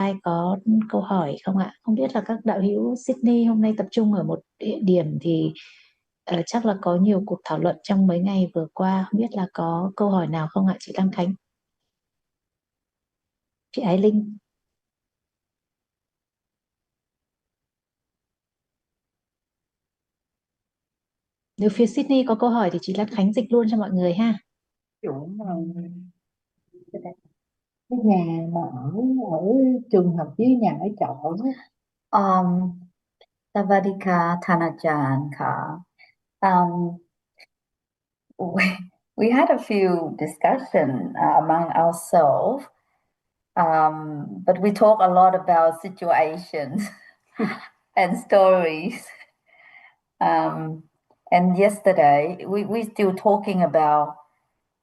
Ai có câu hỏi không ạ? Không biết là các đạo hữu Sydney hôm nay tập trung ở một địa điểm thì chắc là có nhiều cuộc thảo luận trong mấy ngày vừa qua. Không biết là có câu hỏi nào không ạ, chị Đăng Khánh, chị Ái Linh? Nếu phía Sydney có câu hỏi thì chị Đăng Khánh dịch luôn cho mọi người ha. Chỗ mà cái nhà mà ở trường học với nhà ở trọ đó. สวัสดีค่ะท่านอาจารย์ค่ะ we, we had a few discussion among ourselves, but we talk a lot about situations and stories. And yesterday, we still talking about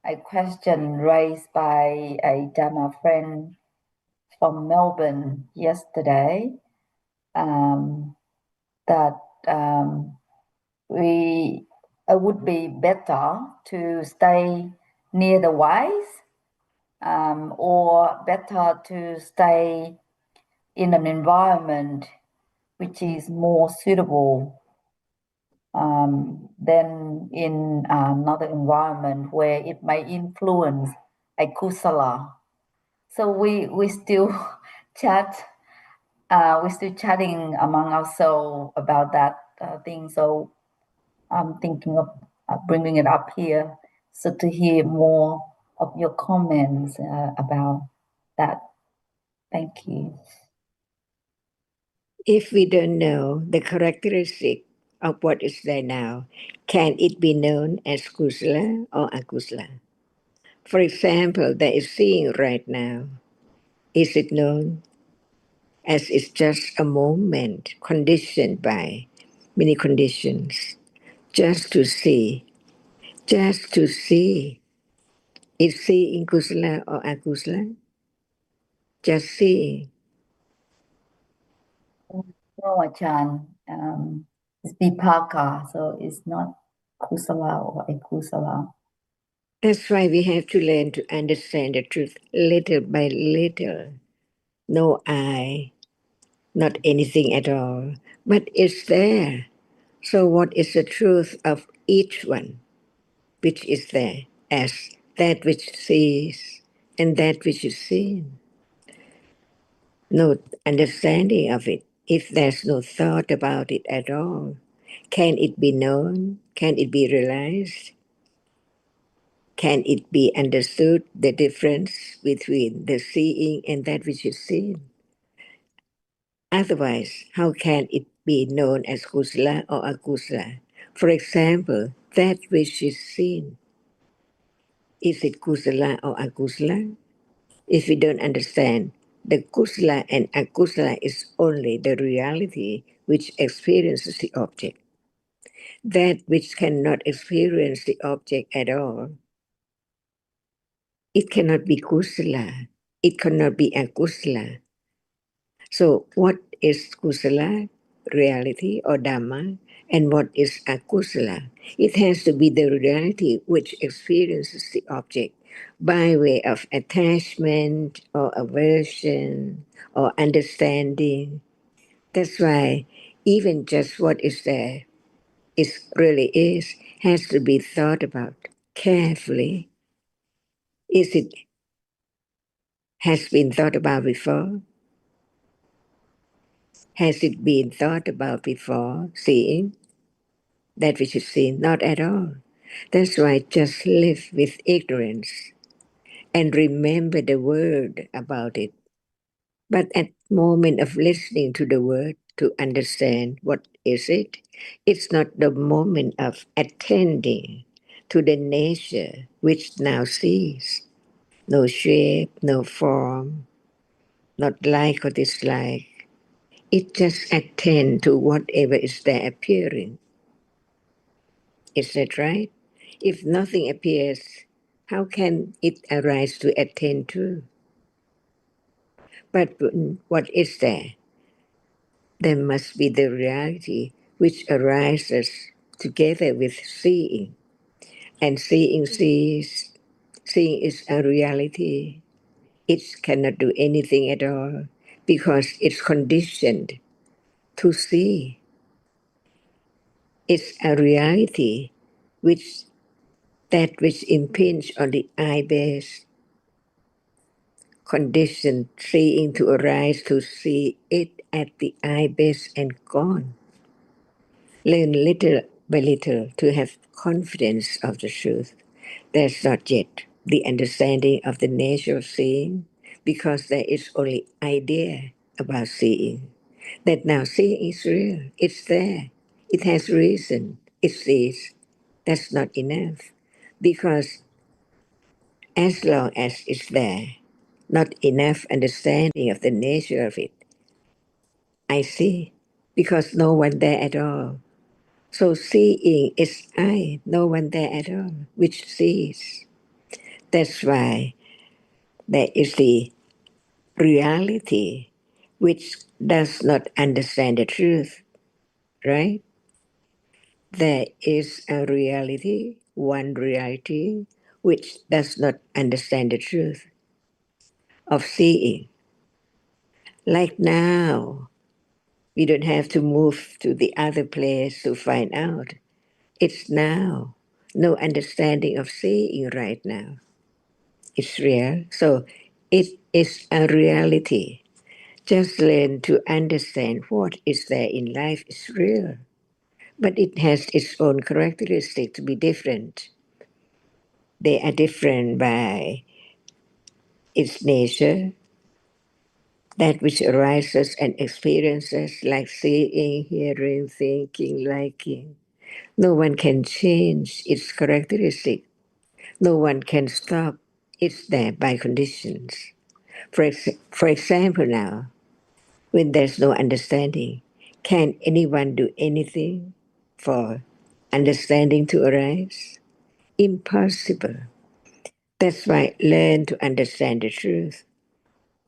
a question raised by a Dhamma friend from Melbourne yesterday, that we it would be better to stay near the wise, or better to stay in an environment which is more suitable than in another environment where it may influence a kusala. So we still chat. We're still chatting among ourselves about that thing. So I'm thinking of bringing it up here, so to hear more of your comments about that. Thank you. If we don't know the characteristic of what is there now, can it be known as kusala or akusala? For example, there is seeing right now. Is it known as it's just a moment conditioned by many conditions? Just to see, just to see. Is seeing kusala or akusala? Just seeing. No, Achan, it's vipaka, so it's not kusala or akusala. That's why we have to learn to understand the truth little by little. No I, not anything at all, but it's there. So what is the truth of each one, which is there, as that which sees and that which is seen? No understanding of it, if there's no thought about it at all. Can it be known? Can it be realized? Can it be understood, the difference between the seeing and that which is seen? Otherwise, how can it be known as kusala or akusala? For example, that which is seen, is it kusala or akusala? If we don't understand, the kusala and akusala is only the reality which experiences the object. That which cannot experience the object at all, it cannot be kusala, it cannot be akusala. So what is kusala, reality or Dhamma, and what is akusala? It has to be the reality which experiences the object by way of attachment or aversion or understanding. That's why even just what is there really is has to be thought about carefully. Is it has been thought about before? Has it been thought about before, seeing that which is seen? Not at all. That's why just live with ignorance and remember the word about it. But at moment of listening to the word to understand what is it, it's not the moment of attending to the nature which now sees. No shape, no form, not like or dislike. It just attend to whatever is there appearing. Is that right? If nothing appears, how can it arise to attend to? But what is there? There must be the reality which arises together with seeing. And seeing sees. Seeing is a reality. It cannot do anything at all because it's conditioned to see. It's a reality which that which impinge on the eye base, conditioned seeing to arise to see it at the eye base and gone. Learn little by little to have confidence of the truth. There's not yet the understanding of the nature of seeing, because there is only idea about seeing. That now seeing is real, it's there, it has reason, it sees. That's not enough, because as long as it's there, not enough understanding of the nature of it. I see, because no one there at all. So seeing is I, no one there at all, which sees. That's why there is the reality which does not understand the truth, right? There is a reality, one reality, which does not understand the truth of seeing. Like now, we don't have to move to the other place to find out. It's now. No understanding of seeing right now. It's real. So it is a reality. Just learn to understand what is there in life is real. But it has its own characteristic to be different. They are different by its nature, that which arises and experiences like seeing, hearing, thinking, liking. No one can change its characteristic. No one can stop. It's there by conditions. For example, now, when there's no understanding, can anyone do anything for understanding to arise? Impossible. That's why learn to understand the truth.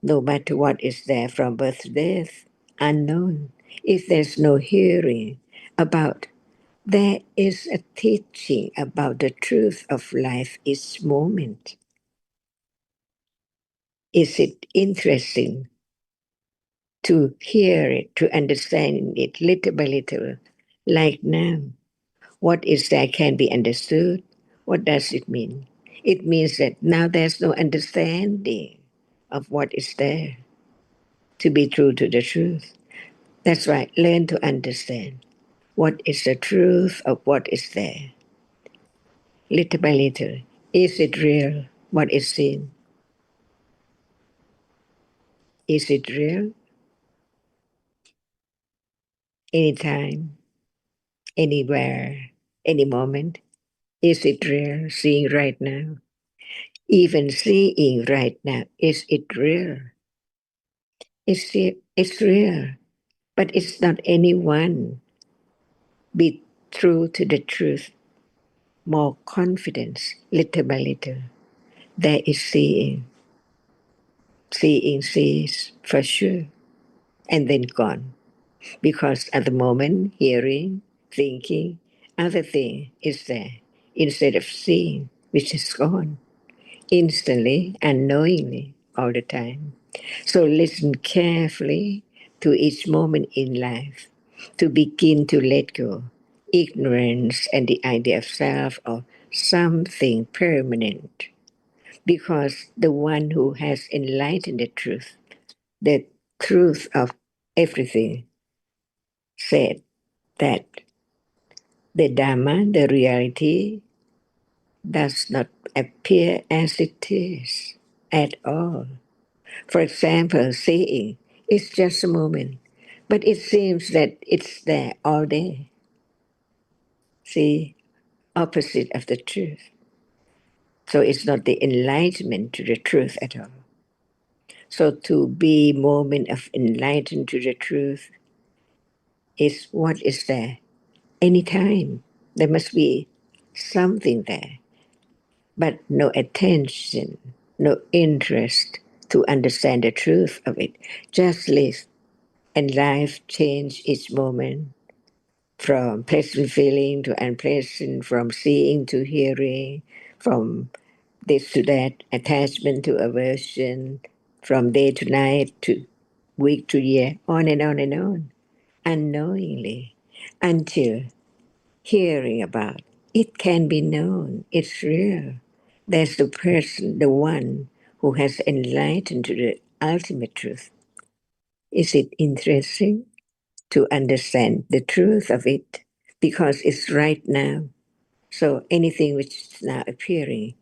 No matter what is there from birth to death, unknown. If there's no hearing about, there is a teaching about the truth of life each moment. Is it interesting to hear it, to understand it little by little, like now? What is there can be understood? What does it mean? It means that now there's no understanding of what is there to be true to the truth. That's right, learn to understand what is the truth of what is there. Little by little, is it real what is seen? Is it real? Anytime, anywhere, any moment? Is it real seeing right now? Even seeing right now, is it real? It's real, but it's not anyone. Be true to the truth, more confidence, little by little. There is seeing. Seeing sees for sure, and then gone. Because at the moment, hearing, thinking, other thing is there, instead of seeing, which is gone, instantly, unknowingly, all the time. So listen carefully to each moment in life to begin to let go ignorance and the idea of self or something permanent. Because the one who has enlightened the truth of everything, said that the Dhamma, the reality, does not appear as it is at all. For example, seeing is just a moment, but it seems that it's there all day. See, opposite of the truth. So it's not the enlightenment to the truth at all. So to be moment of enlightened to the truth is what is there. Anytime there must be something there, but no attention, no interest to understand the truth of it. Just live, and life change each moment from pleasant feeling to unpleasant, from seeing to hearing, from this to that, attachment to aversion, from day to night to week to year, on and on and on, unknowingly, until hearing about it can be known, it's real. There's the person, the one who has enlightened to the ultimate truth. Is it interesting to understand the truth of it? Because it's right now. So anything which is now appearing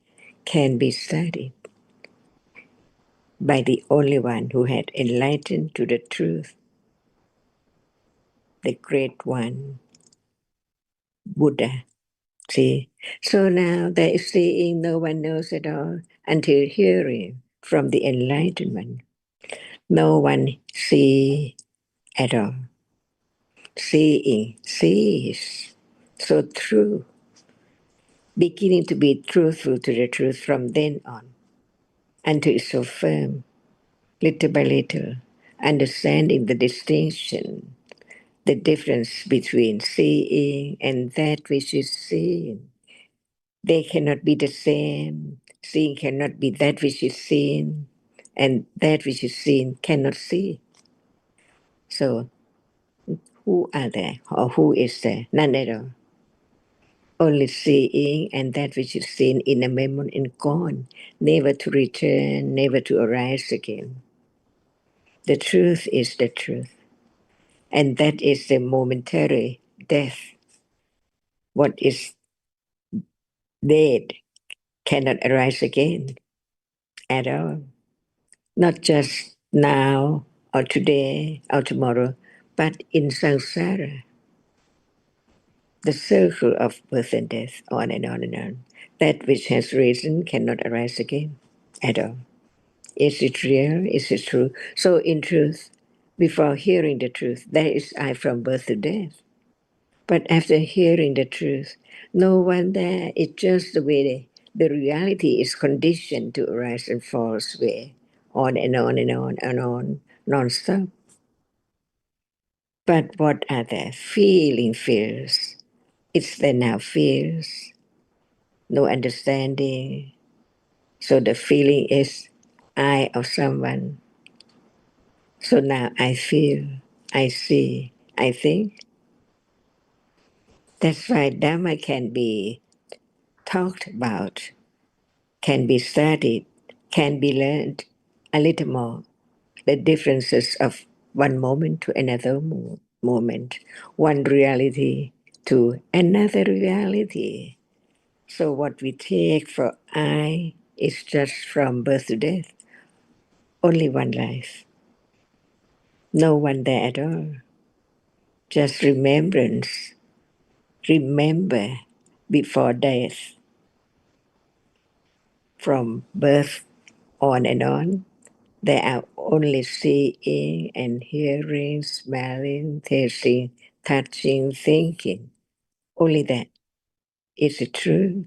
can be studied by the only one who had enlightened to the truth, the great one, Buddha. See, so now there is seeing no one knows at all until hearing from the enlightenment. No one see at all. Seeing sees. So true, beginning to be truthful to the truth from then on, until it's so firm, little by little, understanding the distinction, the difference between seeing and that which is seen. They cannot be the same. Seeing cannot be that which is seen, and that which is seen cannot see. So, who are there, or who is there? None at all. Only seeing and that which is seen in a moment and gone, never to return, never to arise again. The truth is the truth, and that is the momentary death. What is dead cannot arise again at all. Not just now or today or tomorrow, but in samsara, the circle of birth and death, on and on and on. That which has risen cannot arise again at all. Is it real? Is it true? So, in truth, before hearing the truth, there is I from birth to death. But after hearing the truth, no one there. It's just the way the reality is conditioned to arise and fall away, on and on and on and on, non-stop. But what are the feeling feels? It's the now feels, no understanding. So the feeling is I of someone. So now I feel, I see, I think. That's why Dhamma can be talked about, can be studied, can be learned a little more. The differences of one moment to another moment, one reality to another reality. So what we take for I is just from birth to death, only one life, no one there at all. Just remembrance, remember before death, from birth on and on. They are only seeing and hearing, smelling, tasting, touching, thinking. Only that. Is it true?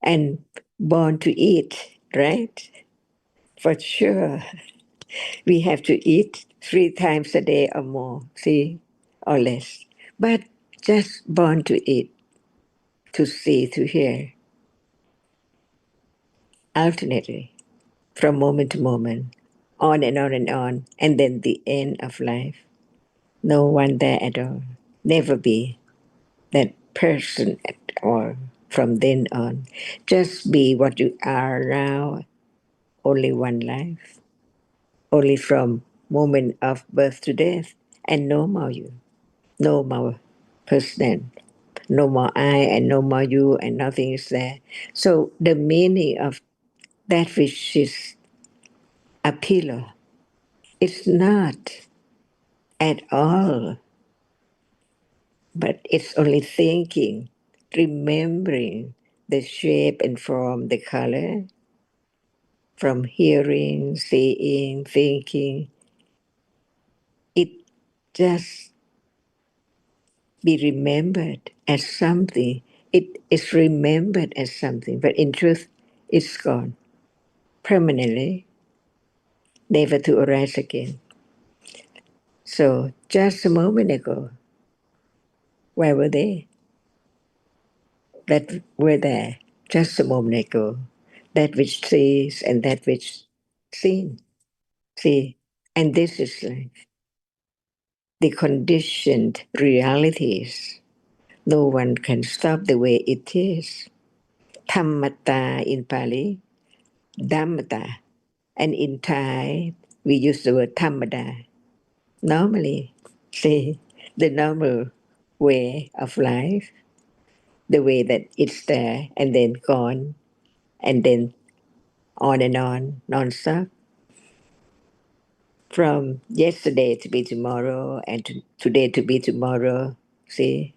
And born to eat, right? For sure. We have to eat 3 times a day or more, see, or less. But just born to eat, to see, to hear, alternately, from moment to moment, on and on and on, and then the end of life. No one there at all. Never be that person at all from then on. Just be what you are now, only one life, only from moment of birth to death, and no more you, no more person, no more I, and no more you, and nothing is there. So the meaning of that which is a pillar, it's not at all, but it's only thinking, remembering the shape and form, the color, from hearing, seeing, thinking. It just be remembered as something. It is remembered as something, but in truth, it's gone permanently, never to arise again. So just a moment ago, where were they? That were there just a moment ago. That which sees and that which seen, see, And this is life. The conditioned realities. No one can stop the way it is. Dhammata in Pali, Dhammata. And in Thai, we use the word Thamada. Normally, see, the normal way of life, the way that it's there and then gone, and then on and on, non-stop. From yesterday to be tomorrow, and today to be tomorrow. See,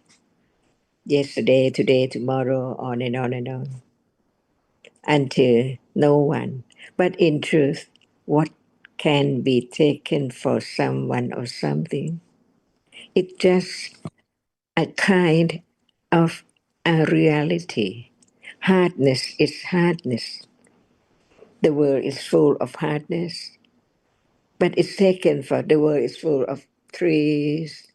yesterday, today, tomorrow, on and on and on, until no one. But in truth, what can be taken for someone or something? It's just a kind of a reality. Hardness is hardness. The world is full of hardness, but it's taken for the world is full of trees,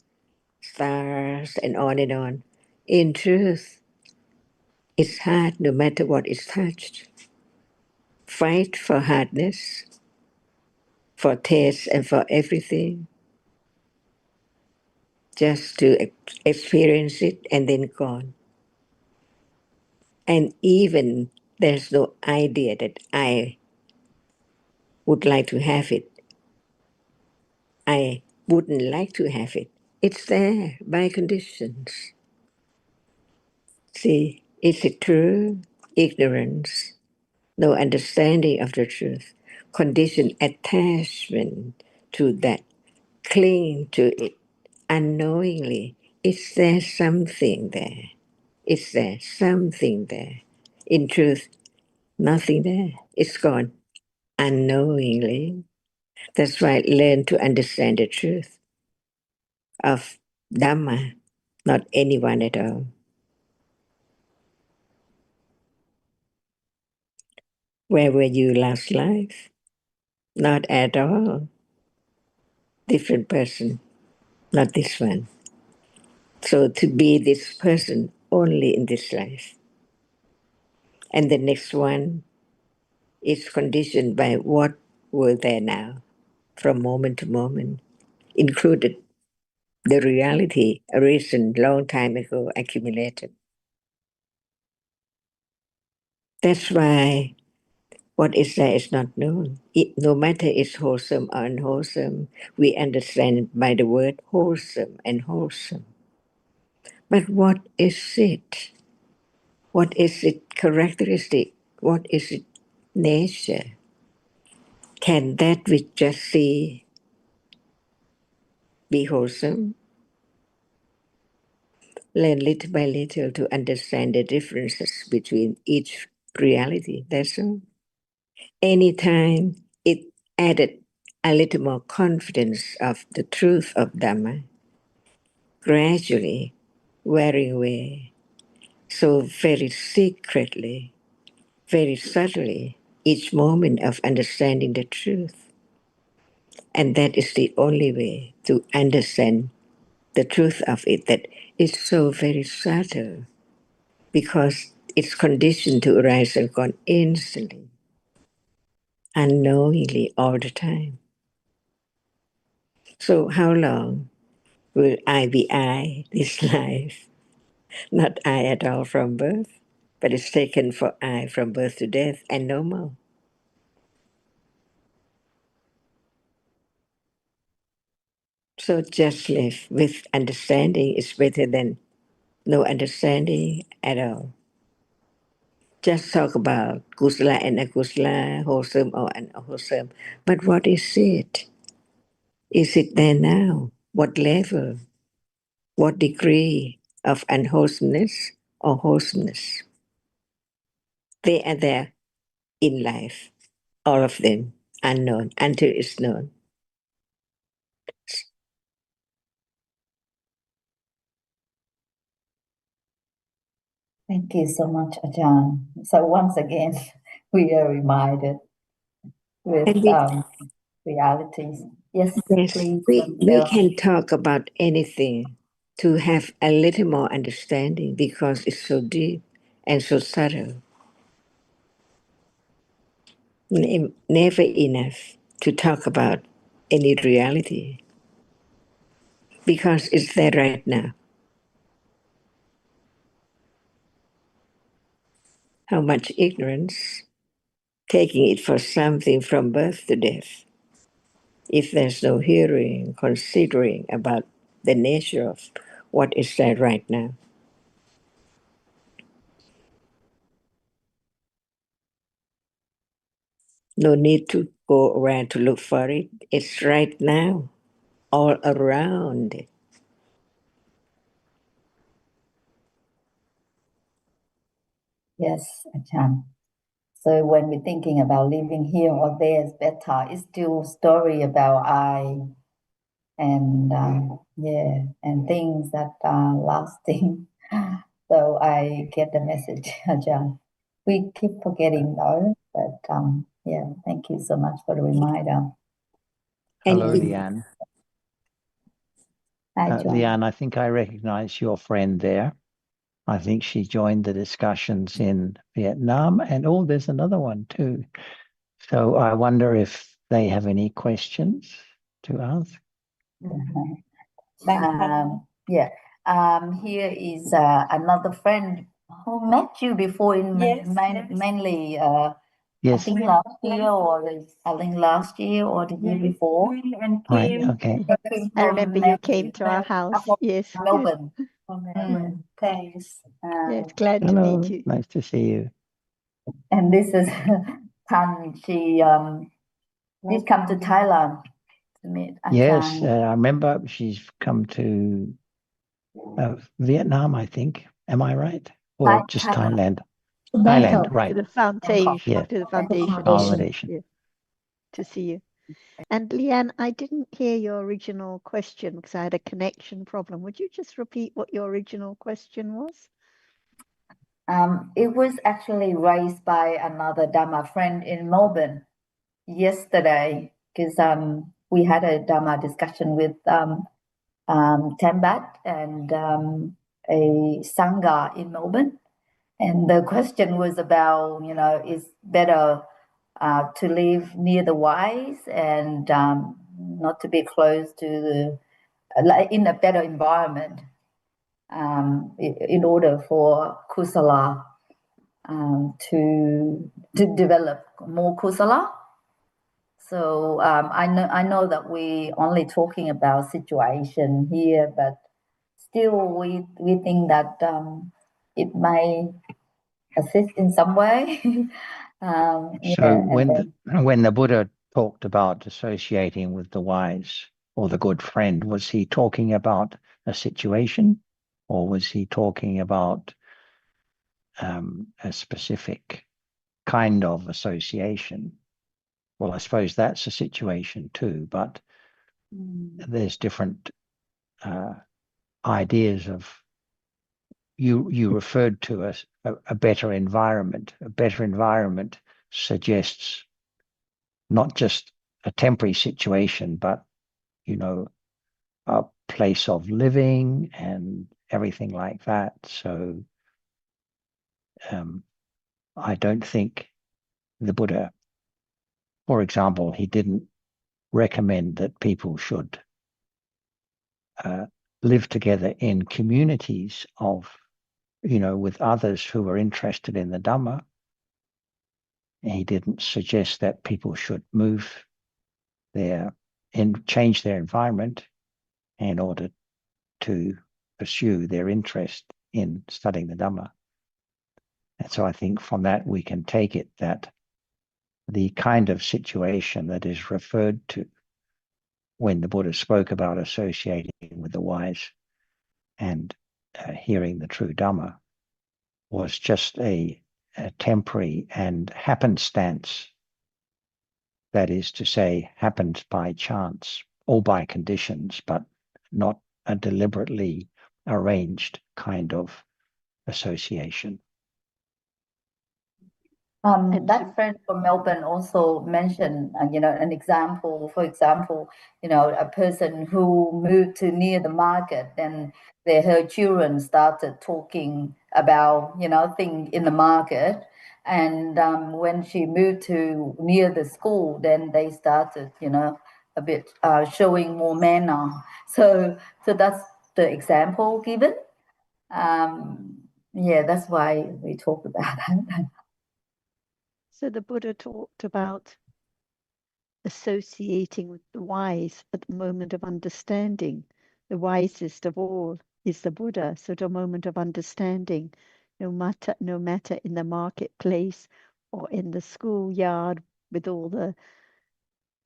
stars, and on and on. In truth, it's hard no matter what is touched. Fight for hardness, for taste, and for everything, just to experience it and then gone. And even there's no idea that I would like to have it. I wouldn't like to have it. It's there by conditions. See, is it true? Ignorance, no understanding of the truth, conditioned attachment to that, cling to it unknowingly. Is there something there? Is there something there? In truth, nothing there. It's gone unknowingly. That's why learn to understand the truth of Dhamma, not anyone at all. Where were you last life? Not at all. Different person, not this one. So to be this person only in this life. And the next one is conditioned by what were there now, from moment to moment, included the reality a reason long time ago accumulated. That's why what is there is not known. No matter it's wholesome or unwholesome, we understand it by the word wholesome and wholesome. But what is it? What is its characteristic? What is its nature? Can that we just see be wholesome? Learn little by little to understand the differences between each reality. That's all. Anytime it added a little more confidence of the truth of Dhamma, gradually wearing away, so very secretly, very subtly, each moment of understanding the truth. And that is the only way to understand the truth of it, that is so very subtle because it's conditioned to arise and gone instantly, unknowingly all the time. So how long will I be I this life? Not I at all from birth, but it's taken for I from birth to death and no more. So just live with understanding is better than no understanding at all. Just talk about kusala and akusala, wholesome or unwholesome. But what is it? Is it there now? What level? What degree of unwholesomeness or wholesomeness? They are there in life, all of them, unknown until it's known. Thank you so much, Ajahn. So once again, we are reminded with And we, realities. Yes, yes, please, we Bill. can talk about anything to have a little more understanding because it's so deep and so subtle. Never enough to talk about any reality because it's there right now. How much ignorance, taking it for something from birth to death, if there's no hearing, considering about the nature of what is there right now. No need to go around to look for it. It's right now, all around. Yes, Ajahn. So when we're thinking about living here or there is better, it's still story about I and and things that are lasting. So I get the message, Ajahn. We keep forgetting though, but thank you so much for the reminder. Hello, And Leanne. Hi, John. Leanne, I think I recognize your friend there. I think she joined the discussions in Vietnam, and there's another one too. So I wonder if they have any questions to ask. Here is another friend who met you before in mainly I Yes. think last year or the year before. Right. Okay. I remember you came to our house. Yes. Melbourne. Thanks. Yes, glad to Hello. meet you. Nice to see you. And this is Tan. She did come to Thailand to meet Yes, Ajahn. I remember she's come to Vietnam, I think. Am I right? Or just Thailand? Thailand, right. To the foundation. Yeah. To the foundation. Foundation. Yeah, to see you. And Leanne, I didn't hear your original question because I had a connection problem. Would you just repeat what your original question was? It was actually raised by another Dhamma friend in Melbourne yesterday because we had a Dhamma discussion with Tambat and a Sangha in Melbourne. And the question was about, is better to live near the wise and not to be close to in a better environment in order for kusala to develop more kusala. So I know that we only talking about situation here, but still we think that it may assist in some way. So when the Buddha talked about associating with the wise or the good friend, was he talking about a situation, or was he talking about a specific kind of association? Well, I suppose that's a situation too, but there's different ideas of. You referred to a better environment. A better environment suggests not just a temporary situation, but, a place of living and everything like that. So I don't think the Buddha, for example, he didn't recommend that people should live together in communities of, with others who are interested in the Dhamma. He didn't suggest that people should change their environment in order to pursue their interest in studying the Dhamma. And so I think from that we can take it that the kind of situation that is referred to when the Buddha spoke about associating with the wise and hearing the true Dhamma was just a temporary and happenstance. That is to say, happened by chance or by conditions, but not a deliberately arranged kind of association. That friend from Melbourne also mentioned, an example. For example, a person who moved to near the market, and her children started talking about, things in the market. And when she moved to near the school, then they started, a bit showing more manner. So that's the example given. Yeah, that's why we talk about that. So the Buddha talked about associating with the wise at the moment of understanding. The wisest of all is the Buddha. So the moment of understanding, no matter in the marketplace or in the schoolyard with all the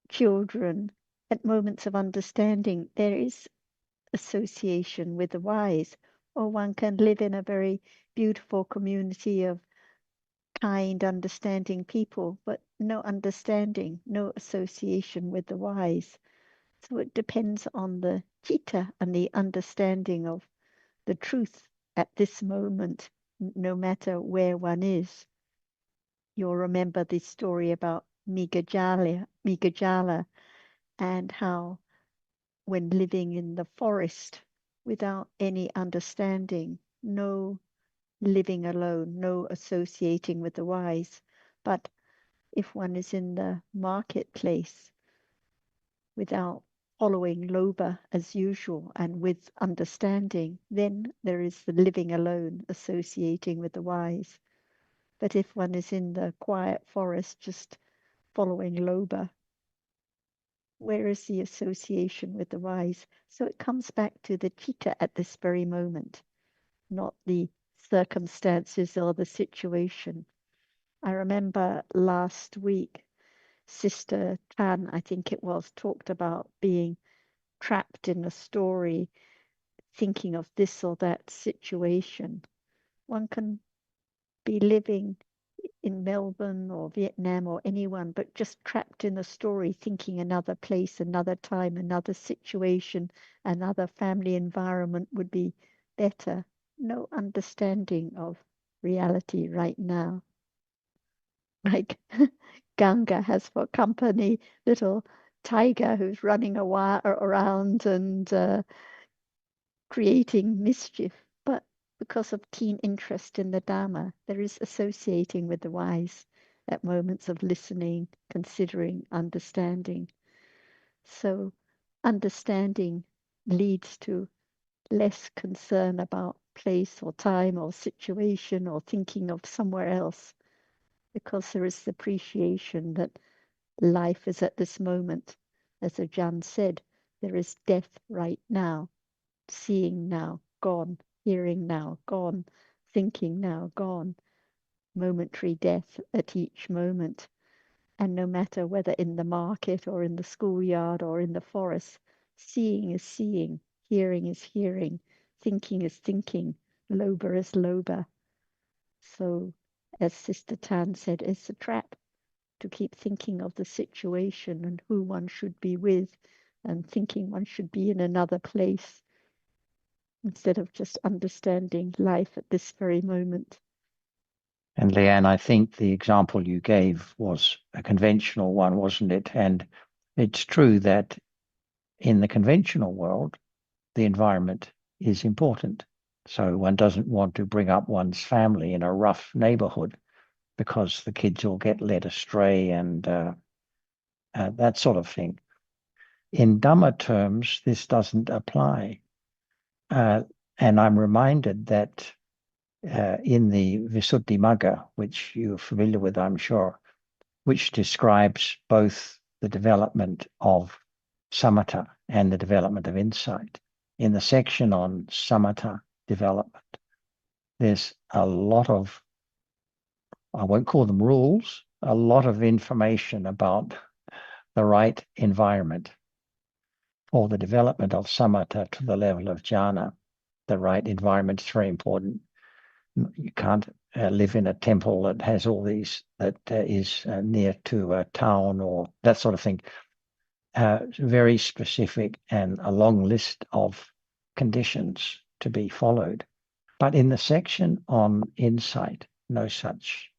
children, at moments of understanding, there is association with the wise. Or one can live in a very beautiful community of kind, understanding people, but no understanding, no association with the wise. So it depends on the citta and the understanding of the truth at this moment, no matter where one is. You'll remember the story about Migajala, and how when living in the forest without any understanding, no living alone, no associating with the wise. But if one is in the marketplace without following Loba as usual and with understanding, then there is the living alone, associating with the wise. But if one is in the quiet forest just following Loba, where is the association with the wise? So it comes back to the citta at this very moment, not the circumstances or the situation. I remember last week, Sister Tan, I think it was, talked about being trapped in a story, thinking of this or that situation. One can be living in Melbourne or Vietnam or anyone, but just trapped in a story, thinking another place, another time, another situation, another family environment would be better. No understanding of reality right now. Like Ganga has for company little tiger who's running around and creating mischief. But because of keen interest in the Dhamma, there is associating with the wise at moments of listening, considering, understanding. So understanding leads to less concern about place or time or situation or thinking of somewhere else, because there is the appreciation that life is at this moment. As Ajahn said, there is death right now, seeing now, gone, hearing now, gone, thinking now, gone, momentary death at each moment. And no matter whether in the market or in the schoolyard or in the forest, seeing is seeing, hearing is hearing, thinking is thinking, loba is loba. So, as Sister Tan said, it's a trap to keep thinking of the situation and who one should be with and thinking one should be in another place instead of just understanding life at this very moment. And Leanne, I think the example you gave was a conventional one, wasn't it? And it's true that in the conventional world, the environment is important. So one doesn't want to bring up one's family in a rough neighborhood because the kids will get led astray and that sort of thing. In Dhamma terms, this doesn't apply. And I'm reminded that in the Visuddhimagga, which you're familiar with, I'm sure, which describes both the development of samatha and the development of insight. In the section on samatha development, there's a lot of, I won't call them rules, a lot of information about the right environment for the development of samatha to the level of jhana. The right environment is very important. You can't live in a temple that has all these, that is near to a town or that sort of thing. Very specific and a long list of conditions to be followed. But in the section on insight, no such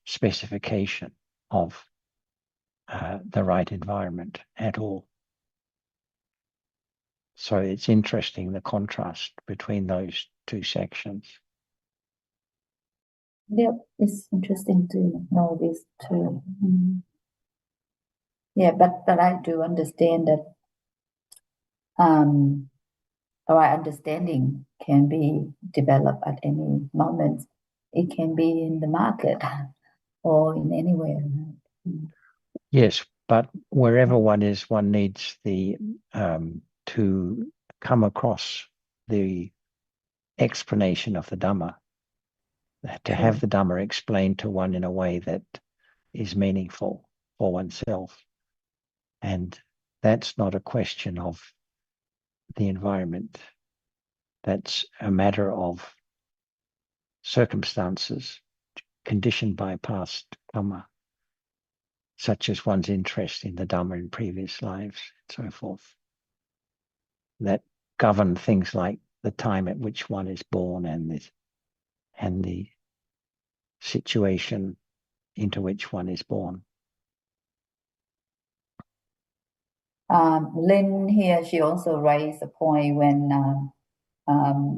specification of the right environment at all. So it's interesting, the contrast between those two sections. Yep, it's interesting to know this too. Yeah, but I do understand that our understanding can be developed at any moment. It can be in the market or in anywhere. Yes, but wherever one is, one needs the to come across the explanation of the Dhamma, to have the Dhamma explained to one in a way that is meaningful for oneself. And that's not a question of the environment. That's a matter of circumstances conditioned by past karma, such as one's interest in the Dhamma in previous lives and so forth, that govern things like the time at which one is born and the situation into which one is born. Lynn here, she also raised a point when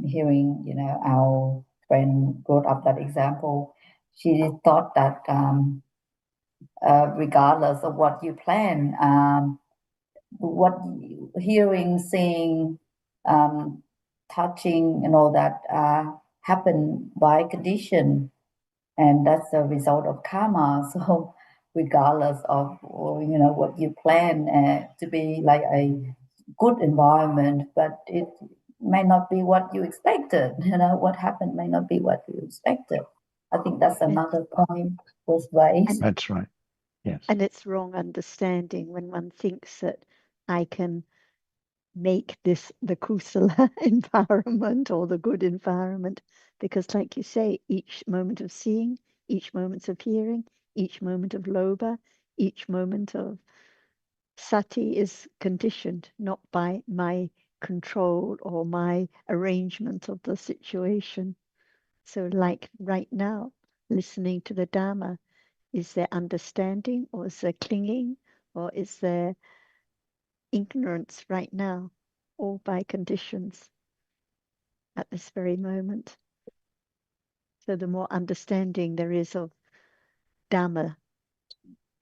hearing, our friend brought up that example. She thought that regardless of what you plan, what hearing, seeing, touching, and all that happen by condition, and that's a result of karma. So regardless of what you plan to be like a good environment, but it may not be what you expected. What happened may not be what you expected. I think that's another point was raised. That's right. Yes. And it's wrong understanding when one thinks that I can make this the kusala environment or the good environment, because like you say, each moment of seeing, each moment of hearing, each moment of lobha, each moment of sati is conditioned not by my control or my arrangement of the situation. So like right now, listening to the Dhamma, is there understanding or is there clinging or is there ignorance right now, all by conditions at this very moment? So the more understanding there is of Dhamma,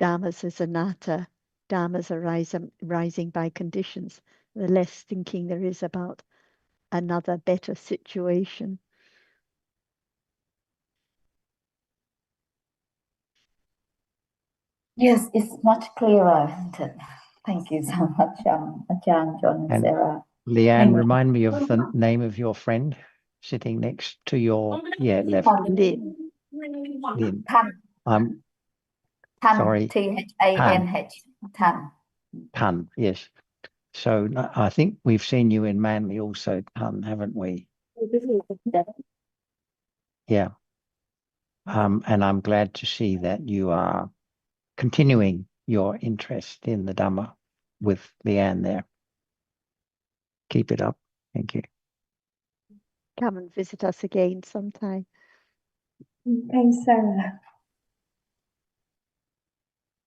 Dhammas is anatta, Dhammas are rising by conditions, the less thinking there is about another better situation. Yes, it's much clearer, isn't it? Thank you so much, Ajahn, John, and And Sarah. Leanne, remind me of the name of your friend sitting next to your left. Lynn. Lynn. Tan, Sorry. T-H-A-N-H, Tan. Tan, yes. So I think we've seen you in Manly also, Tan, haven't we? Yeah. And I'm glad to see that you are continuing your interest in the Dhamma with Leanne there. Keep it up. Thank you. Come and visit us again sometime. Thanks, Sarah.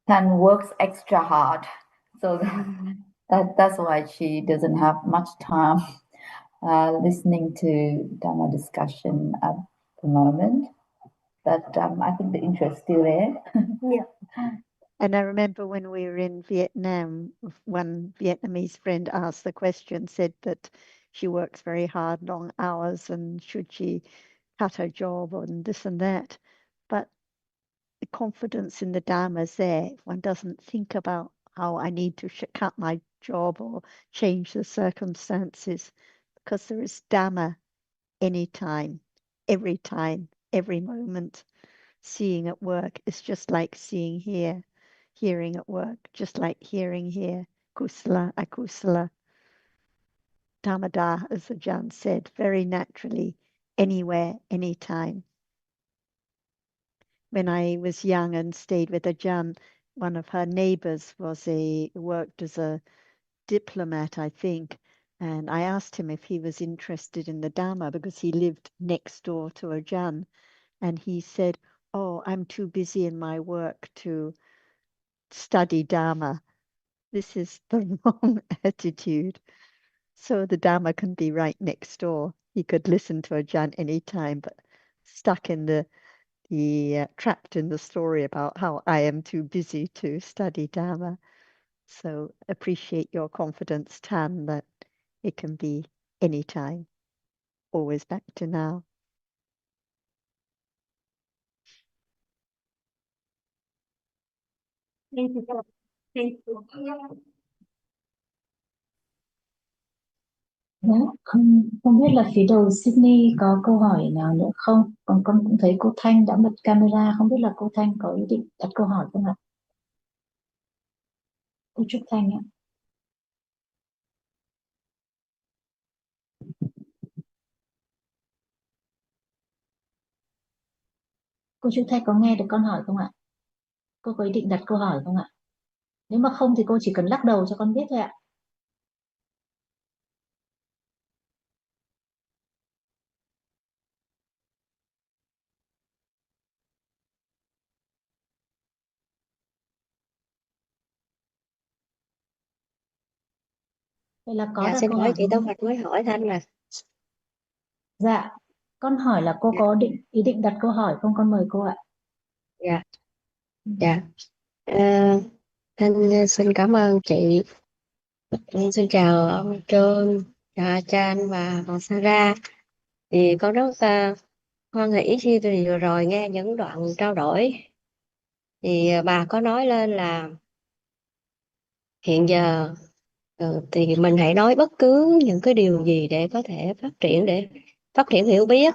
Tan works extra hard, so that's why she doesn't have much time listening to Dhamma discussion at the moment. But I think the interest is still there. Yeah. And I remember when we were in Vietnam, one Vietnamese friend asked the question, said that she works very hard, long hours, and should she cut her job and this and that. But the confidence in the Dharma is there. If one doesn't think about how I need to cut my job or change the circumstances, because there is Dhamma anytime, every moment. Seeing at work is just like seeing here, hearing at work, just like hearing here. Kusala, akusala. Dhamada, as Ajahn said, very naturally, anywhere, anytime. When I was young and stayed with Ajahn, one of her neighbors worked as a diplomat, I think. And I asked him if he was interested in the Dhamma because he lived next door to Ajahn. And he said, "Oh, I'm too busy in my work to study Dhamma." This is the wrong attitude. So the Dhamma can be right next door. He could listen to Ajahn anytime, but stuck in trapped in the story about how I am too busy to study Dhamma. So appreciate your confidence, Tan, that it can be anytime, always back to now. Thank you. Thank you. Dạ, không biết là phía đầu Sydney có câu hỏi nào nữa không? Còn con cũng thấy cô Thanh đã bật camera, không biết là cô Thanh có ý định đặt câu hỏi không ạ? Cô Trúc Thanh ạ. Cô Trúc Thanh có nghe được con hỏi không ạ? Cô có ý định đặt câu hỏi không ạ? Nếu mà không thì cô chỉ cần lắc đầu cho con biết thôi ạ. Vậy là có Dạ đặt xin câu lỗi hỏi chị đúng Tô không? Mạch mới hỏi Thanh là Dạ, con hỏi là cô dạ có ý định đặt câu hỏi không? Con mời cô ạ. dạ Ừ. dạ. Ờ, Thanh xin cảm ơn chị. Xin chào ông Trơn, chào A Chan và bà Sarah. Thì con rất hoan hỷ khi vừa rồi nghe những đoạn trao đổi. Thì bà có nói lên là hiện giờ thì mình hãy nói bất cứ những cái điều gì để có thể phát triển hiểu biết.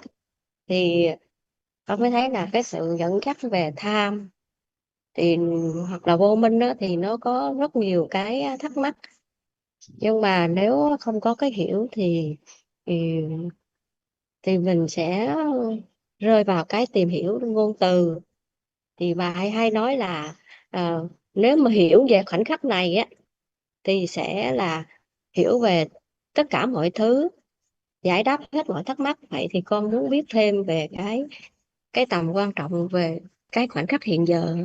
Thì con mới thấy là cái sự dẫn dắt về tham thì hoặc là vô minh đó, thì nó có rất nhiều cái thắc mắc, nhưng mà nếu không có cái hiểu thì, thì mình sẽ rơi vào cái tìm hiểu ngôn từ. Thì bà hay nói là nếu mà hiểu về khoảnh khắc này á thì sẽ là hiểu về tất cả mọi thứ, giải đáp hết mọi thắc mắc. Vậy thì con muốn biết thêm về cái tầm quan trọng về cái khoảnh khắc hiện giờ.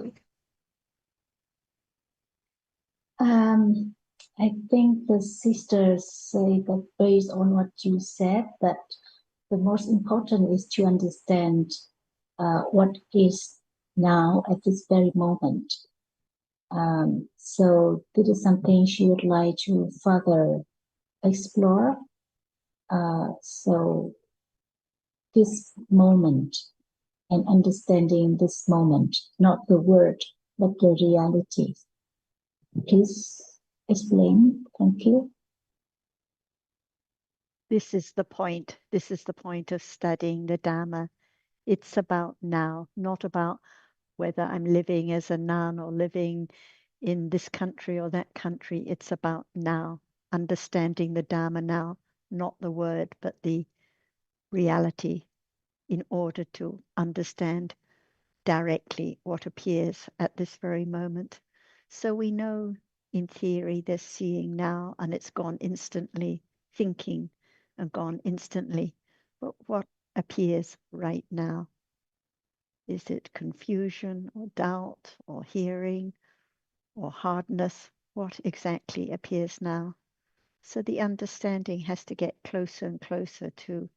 I think the sisters say that based on what you said, that the most important is to understand what is now at this very moment. So this is something she would like to further explore. So this moment and understanding this moment, not the word, but the reality. Please explain. Thank you. This is the point. This is the point of studying the Dhamma. It's about now, not about whether I'm living as a nun or living in this country or that country. It's about now, understanding the Dhamma now, not the word, but the reality, in order to understand directly what appears at this very moment. So we know in theory there's seeing now and it's gone instantly, thinking and gone instantly. But what appears right now? Is it confusion or doubt or hearing or hardness? What exactly appears now? So the understanding has to get closer and closer to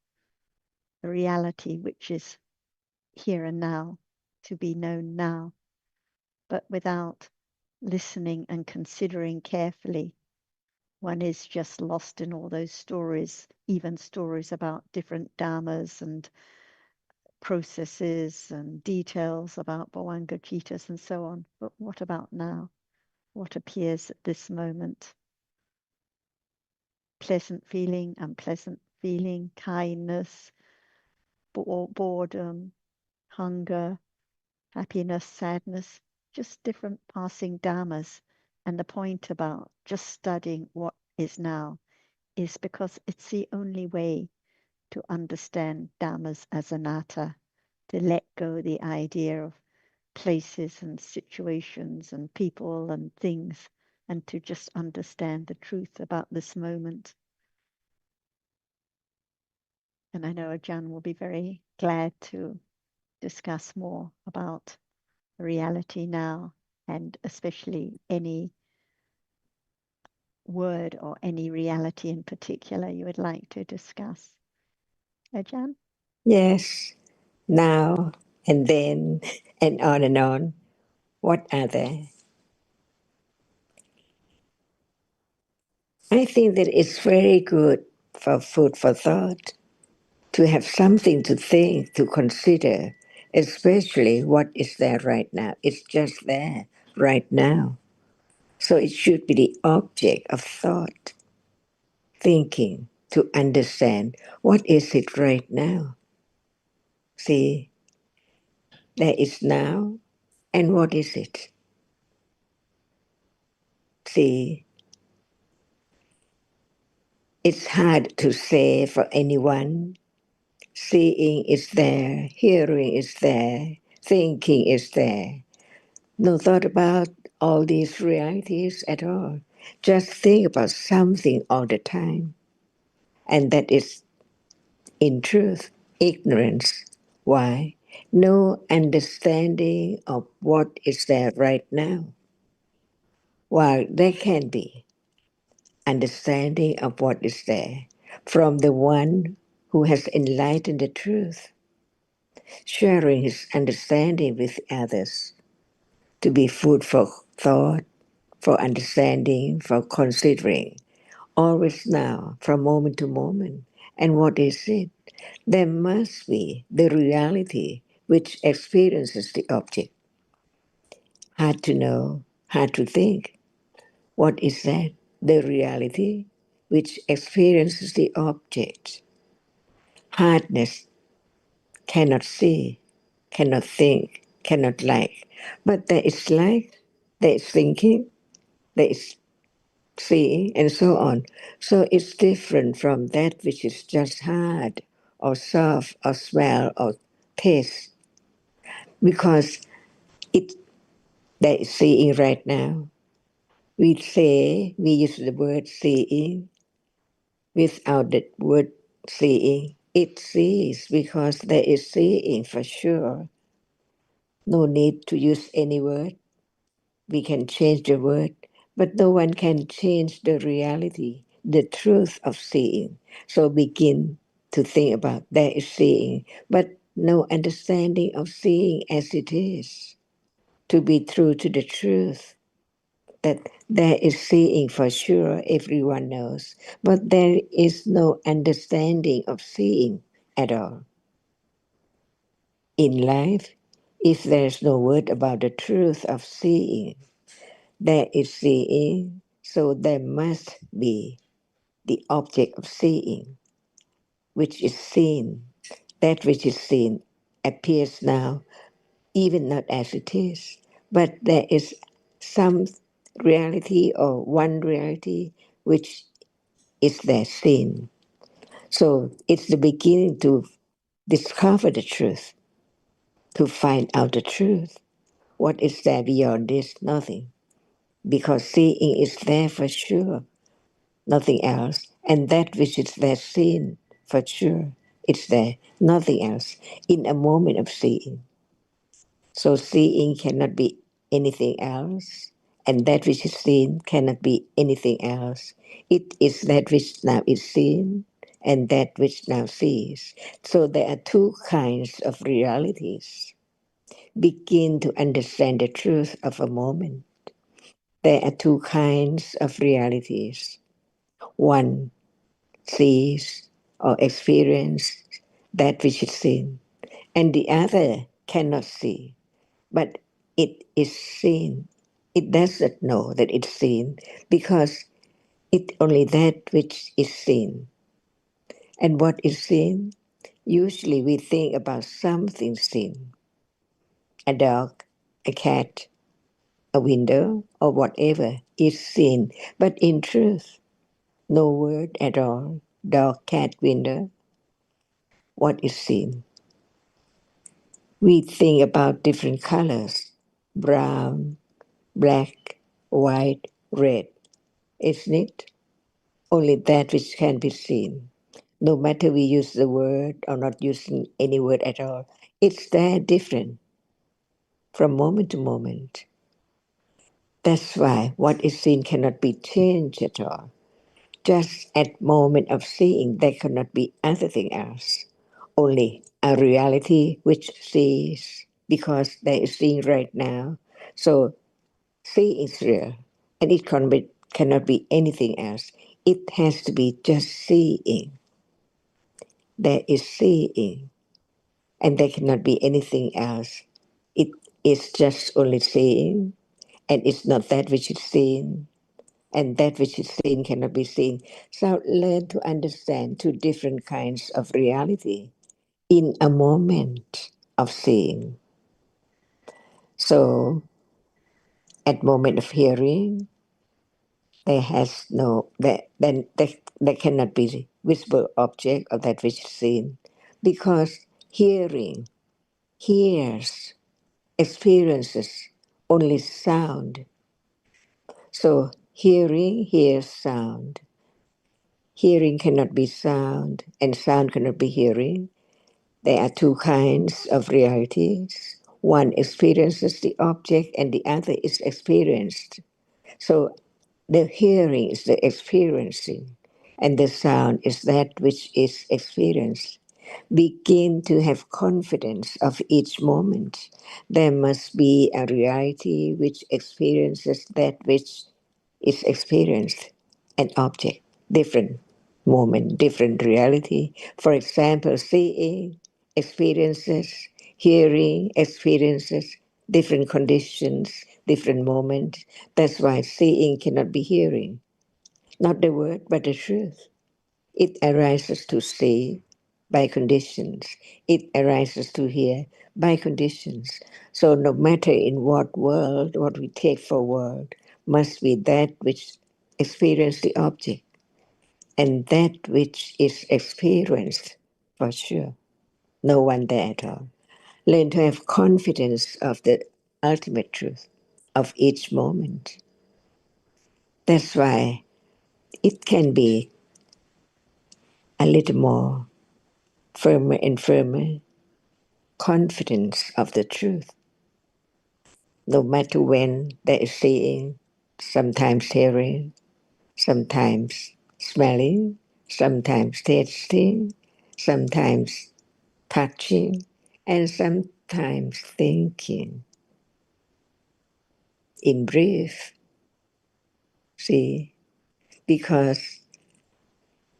the reality, which is here and now, to be known now, but without listening and considering carefully. One is just lost in all those stories, even stories about different dharmas and processes and details about Bhavanga Chitas and so on. But what about now? What appears at this moment? Pleasant feeling, unpleasant feeling, kindness, boredom, hunger, happiness, sadness, just different passing dharmas. And the point about just studying what is now is because it's the only way to understand dharmas as anatta, to let go the idea of places and situations and people and things, and to just understand the truth about this moment. And I know Ajahn will be very glad to discuss more about reality now, and especially any word or any reality in particular you would like to discuss. Ajahn? Yes, now and then and on and on. What are they? I think that it's very good for food for thought to have something to think, to consider, especially what is there right now. It's just there right now. So it should be the object of thought, thinking, to understand what is it right now. See, there is now, and what is it? See, it's hard to say for anyone. Seeing is there, hearing is there, thinking is there. No thought about all these realities at all. Just think about something all the time. And that is, in truth, ignorance. Why? No understanding of what is there right now. While there can be understanding of what is there from the one who has enlightened the truth, sharing his understanding with others to be food for thought, for understanding, for considering, always now, from moment to moment. And what is it? There must be the reality which experiences the object. Hard to know, hard to think. What is that? The reality which experiences the object. Hardness cannot see, cannot think, cannot like. But there is like, there is thinking, there is seeing, and so on. So it's different from that which is just hard or soft or smell or taste because it there is seeing right now. We use the word seeing without the word seeing. It sees because there is seeing for sure. No need to use any word. We can change the word, but no one can change the reality, the truth of seeing. So begin to think about there is seeing, but no understanding of seeing as it is. To be true to the truth, that there is seeing for sure, everyone knows, but there is no understanding of seeing at all. In life, if there is no word about the truth of seeing, there is seeing, so there must be the object of seeing, which is seen. That which is seen appears now, even not as it is, but there is some reality or one reality which is there seen. So it's the beginning to discover the truth, to find out the truth. What is there beyond this? Nothing. Because seeing is there for sure, nothing else. And that which is there seen, for sure, it's there, nothing else, in a moment of seeing. So seeing cannot be anything else, and that which is seen cannot be anything else. It is that which now is seen, and that which now sees. So there are two kinds of realities. Begin to understand the truth of a moment. There are two kinds of realities. One sees or experiences that which is seen, and the other cannot see, but it is seen. It does not know that it's seen because it only that which is seen. And what is seen? Usually we think about something seen, a dog, a cat, a window, or whatever is seen. But in truth, no word at all. Dog, cat, window, what is seen? We think about different colors: brown, black, white, red, isn't it? Only that which can be seen. No matter we use the word or not using any word at all, it's there different from moment to moment. That's why what is seen cannot be changed at all. Just at moment of seeing, there cannot be anything else. Only a reality which sees because there is seeing right now. So seeing is real, and it cannot be anything else. it has to be just seeing. There is seeing, and there cannot be anything else. It is just only seeing, and it's not that which is seen, and that which is seen cannot be seen. So learn to understand two different kinds of reality in a moment of seeing. So at moment of hearing, there has no there cannot be visible object of that which is seen, because hearing hears, experiences only sound. So hearing hears sound. Hearing cannot be sound, and sound cannot be hearing. There are two kinds of realities. One experiences the object, and the other is experienced. So the hearing is the experiencing, and the sound is that which is experienced. Begin to have confidence of each moment. There must be a reality which experiences that which is experienced, an object, different moment, different reality. For example, seeing experiences, hearing experiences, different conditions, different moments. That's why seeing cannot be hearing. Not the word, but the truth. It arises to see by conditions. It arises to hear by conditions. So no matter in what world, what we take for world, must be that which experience the object and that which is experienced for sure. No one there at all. Learn to have confidence of the ultimate truth of each moment. That's why it can be a little more firmer and firmer confidence of the truth, no matter when there is seeing, sometimes hearing, sometimes smelling, sometimes tasting, sometimes touching, and sometimes thinking. In brief, see, because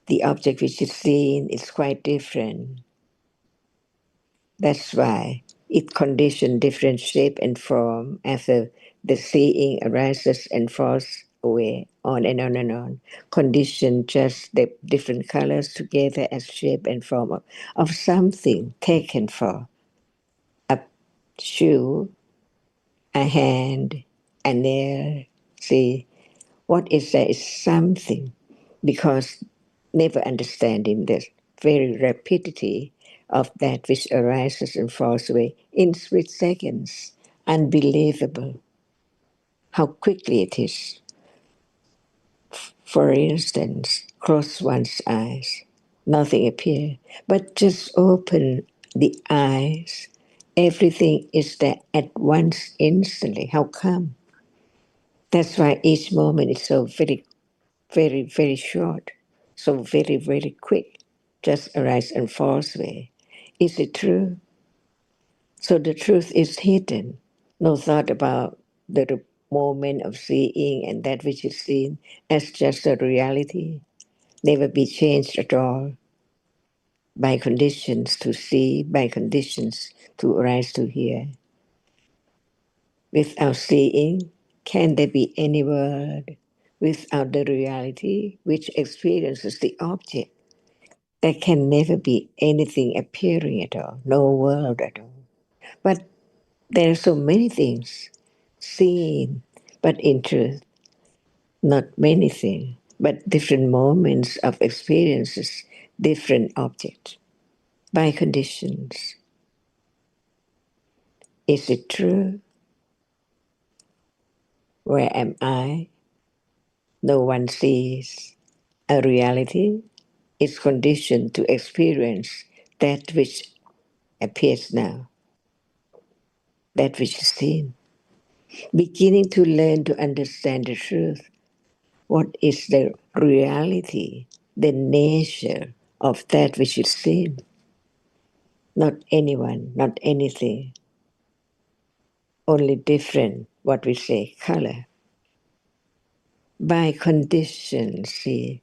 the object which is seen is quite different. That's why it conditions different shape and form after the seeing arises and falls away, on and on and on. Condition just the different colors together as shape and form of something taken for a shoe, a hand, a nail. See, what is that is something, because never understanding this very rapidity of that which arises and falls away in split seconds. Unbelievable how quickly it is. For instance, close one's eyes, nothing appears, but just open the eyes. Everything is there at once instantly. How come? That's why each moment is so very, very, very short, so very, very quick, just arise and falls away. Is it true? So the truth is hidden. No thought about the moment of seeing and that which is seen as just a reality, never be changed at all by conditions to see, by conditions to arise to hear. Without seeing, can there be any world? Without the reality which experiences the object, there can never be anything appearing at all, no world at all. But there are so many things seen, but in truth, not many things, but different moments of experiences, different objects, by conditions. Is it true? Where am I? No one sees. A reality is conditioned to experience that which appears now, that which is seen. Beginning to learn to understand the truth. What is the reality, the nature of that which is seen? Not anyone, not anything, only different, what we say, color. By conditions, see,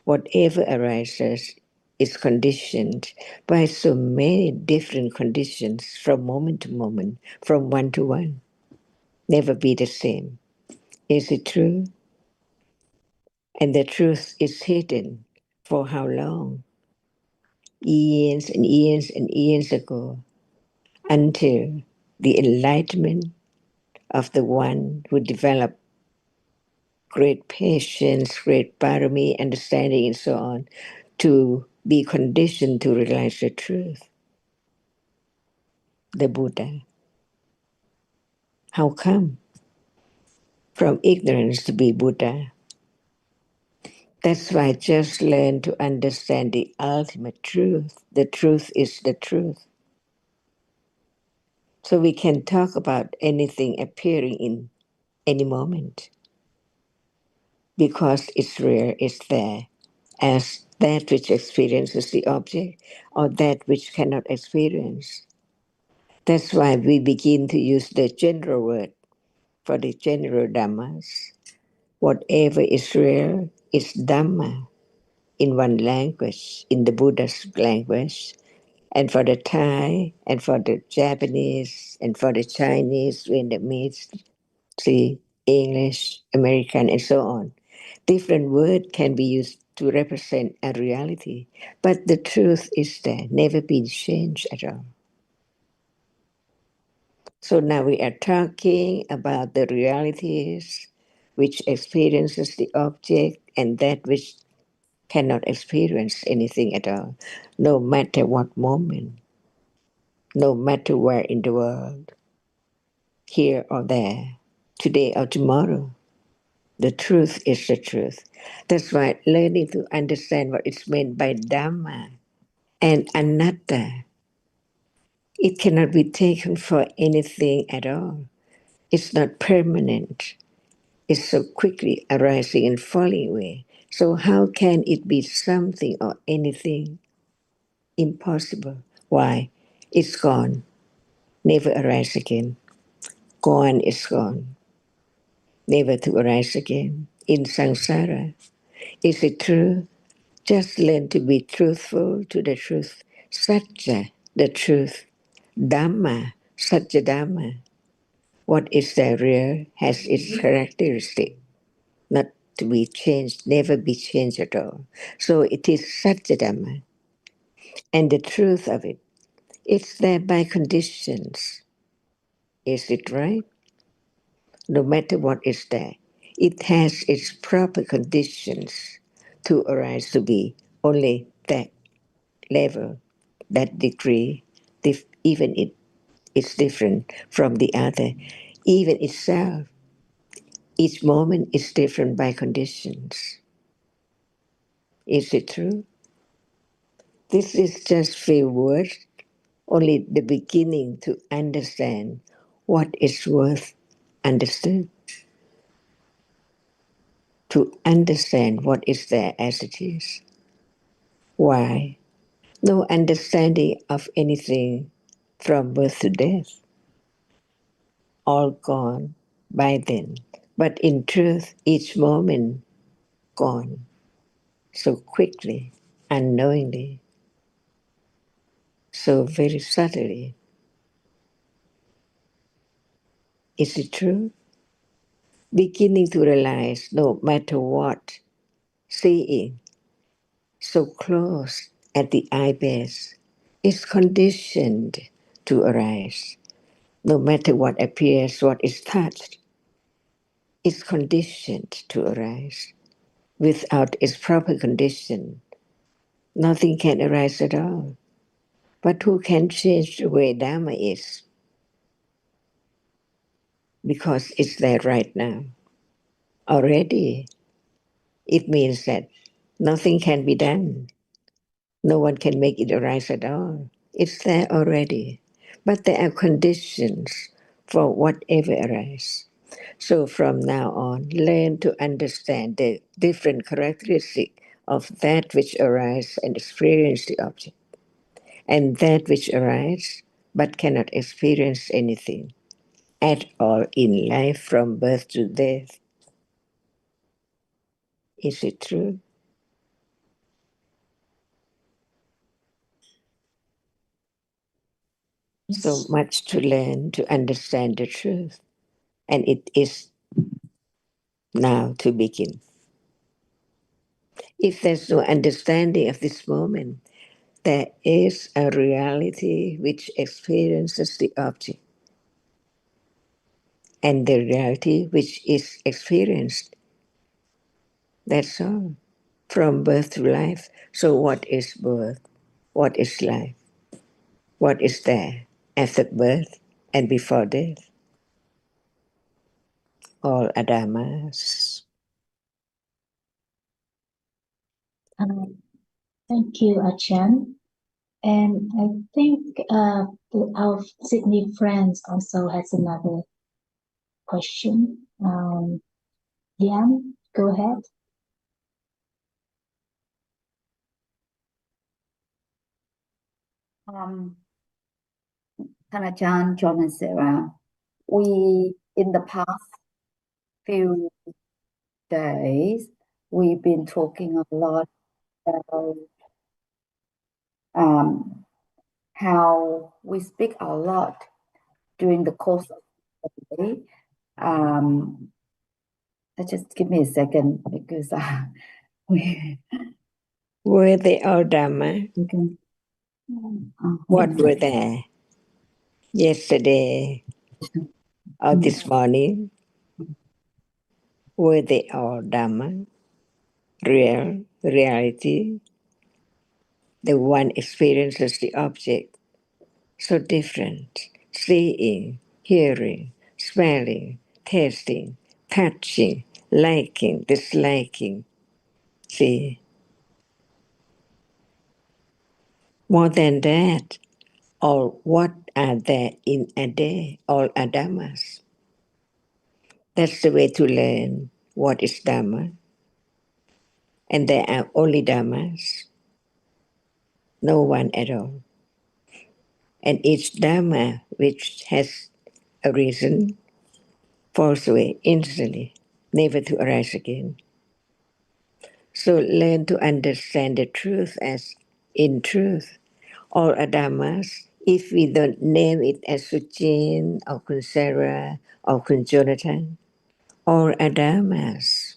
Whatever arises is conditioned by so many different conditions from moment to moment, from one to one. Never be the same. Is it true? And the truth is hidden for how long? Years and years and years ago, until the enlightenment of the one who developed great patience, great parami, understanding, and so on, to be conditioned to realize the truth, the Buddha. How come? From ignorance to be Buddha. That's why just learn to understand the ultimate truth. The truth is the truth. So we can talk about anything appearing in any moment because it's rare, it's there, as that which experiences the object or that which cannot experience. That's why we begin to use the general word for the general Dhammas. Whatever is rare is Dhamma in one language, in the Buddha's language, and for the Thai, and for the Japanese, and for the Chinese, Vietnamese, see, English, American, and so on. Different words can be used to represent a reality, but the truth is there, never been changed at all. So now we are talking about the realities which experiences the object and that which cannot experience anything at all, no matter what moment, no matter where in the world, here or there, today or tomorrow. The truth is the truth. That's why learning to understand what is meant by Dhamma and Anatta, it cannot be taken for anything at all. It's not permanent. It's so quickly arising and falling away. So how can it be something or anything? Impossible. Why? It's gone. Never arise again. Gone is gone. Never to arise again. In samsara. Is it true? Just learn to be truthful to the truth. Satya, the truth. Dhamma, Satya Dhamma. What is the real has its characteristic, not to be changed, never be changed at all. So it is Satya Dhamma. And the truth of it, it's there by conditions. Is it right? No matter what is there, it has its proper conditions to arise to be. Only that level, that degree, even it is different from the other. Even itself, each moment is different by conditions. Is it true? This is just few words, only the beginning to understand what is worth understood, to understand what is there as it is. Why? No understanding of anything from birth to death, all gone by then. But in truth, each moment gone so quickly, unknowingly, so very subtly. Is it true? Beginning to realize no matter what, seeing so close at the eye base is conditioned to arise. No matter what appears, what is touched, is conditioned to arise. Without its proper condition, nothing can arise at all. But who can change the way Dhamma is? Because it's there right now. Already, it means that nothing can be done. No one can make it arise at all. It's there already. But there are conditions for whatever arises. So from now on, learn to understand the different characteristics of that which arises and experience the object, and that which arises but cannot experience anything at all in life from birth to death. Is it true? So much to learn to understand the truth, and it is now to begin. If there's no understanding of this moment, there is a reality which experiences the object, and the reality which is experienced. That's all. From birth to life. So, what is birth? What is life? What is there after birth and before death? All are dhammas. Thank you, Achan. And I think our Sydney friends also has another question. Liam, go ahead. Tanajan, John and Sarah, we in the past few days we've been talking a lot about how we speak a lot during the course of the day. Just give me a second because we Were they all dhamma? can. What were there yesterday or this morning? Were they all dhamma? Real, reality? The one experiences the object so different. Seeing, hearing, smelling, tasting, touching, liking, disliking. See, more than that, or what are there in a day? All are dhammas. That's the way to learn what is dhamma. And there are only dhammas, no one at all. And each dhamma which has a reason falls away instantly, never to arise again. So learn to understand the truth as in truth. All are dhammas. If we don't name it as Sujin or Kunsara or Kun Jonathan, all are dhammas.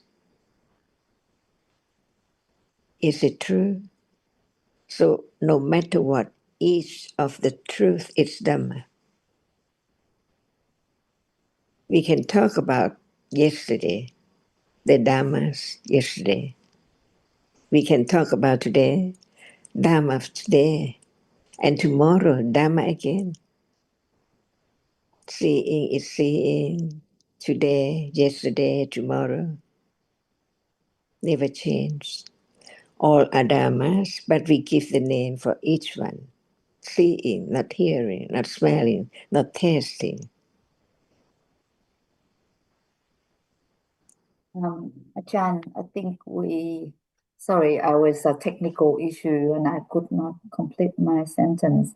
Is it true? So no matter what, each of the truth is Dhamma. We can talk about yesterday, the Dhammas yesterday. We can talk about today, Dhamma of today, and tomorrow, Dhamma again. Seeing is seeing, today, yesterday, tomorrow, never change. All are Dhammas, but we give the name for each one. Seeing, not hearing, not smelling, not tasting. Achan, I think sorry, I was a technical issue and I could not complete my sentence.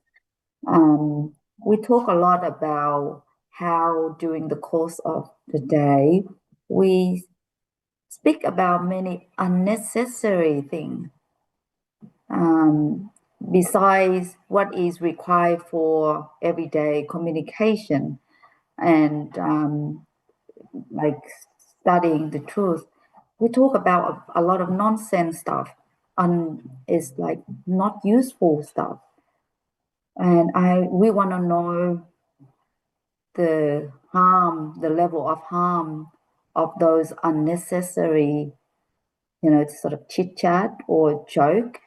We talk a lot about how during the course of the day, we speak about many unnecessary things. Besides what is required for everyday communication and like studying the truth, we talk about a lot of nonsense stuff and it's like not useful stuff. And we want to know the level of harm of those unnecessary, sort of chit chat or joke.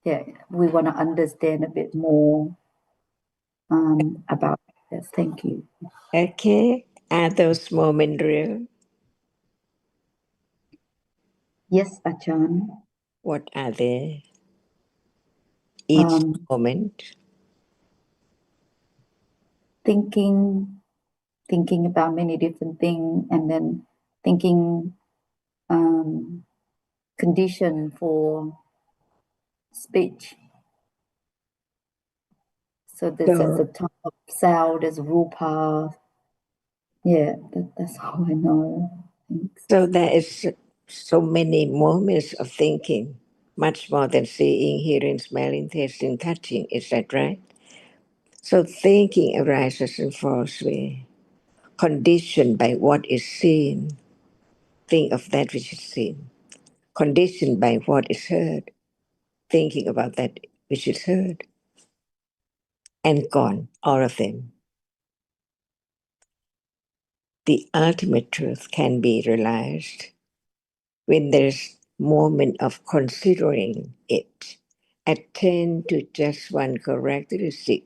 Yeah, we want to understand a bit more about this. Thank you. Okay, are those moments real? Yes, Achan. What are they? Each moment. Thinking about many different things and then thinking condition for speech. So there's So, a type of sound, there's rupa. Yeah, that's how I know. Thanks. so there is so many moments of thinking, much more than seeing, hearing, smelling, tasting, touching. Is that right? So thinking arises in false way, conditioned by what is seen. Think of that which is seen. Conditioned by what is heard, thinking about that which is heard, and gone, all of them. The ultimate truth can be realized when there's moment of considering it. Attend to just one characteristic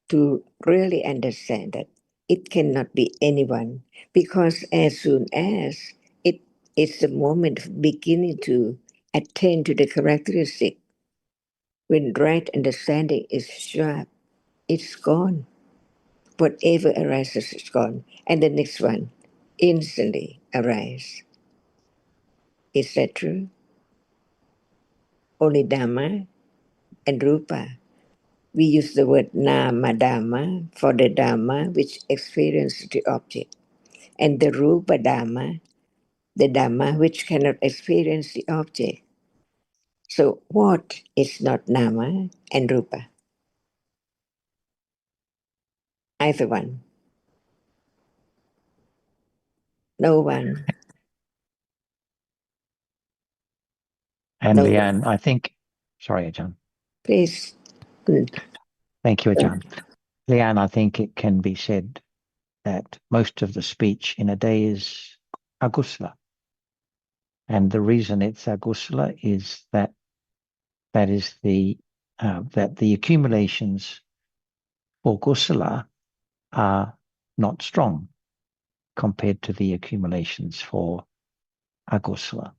to really understand that it cannot be anyone, because as soon as it is the moment of beginning to attend to the characteristic, when right understanding is sharp, it's gone. Whatever arises is gone, and the next one instantly arise. Is that true? Only Dhamma and Rupa. We use the word Nama Dhamma for the Dhamma which experiences the object, and the Rupa Dhamma, the Dhamma which cannot experience the object. So, what is not Nama and Rupa? Either one. No one. And No one. Leanne, I think, sorry, Ajahn. Please. Good. Thank you, Ajahn. Leanne, I think it can be said that most of the speech in a day is agusala. And the reason it's agusala is that the accumulations for gusala are not strong compared to the accumulations for agusala.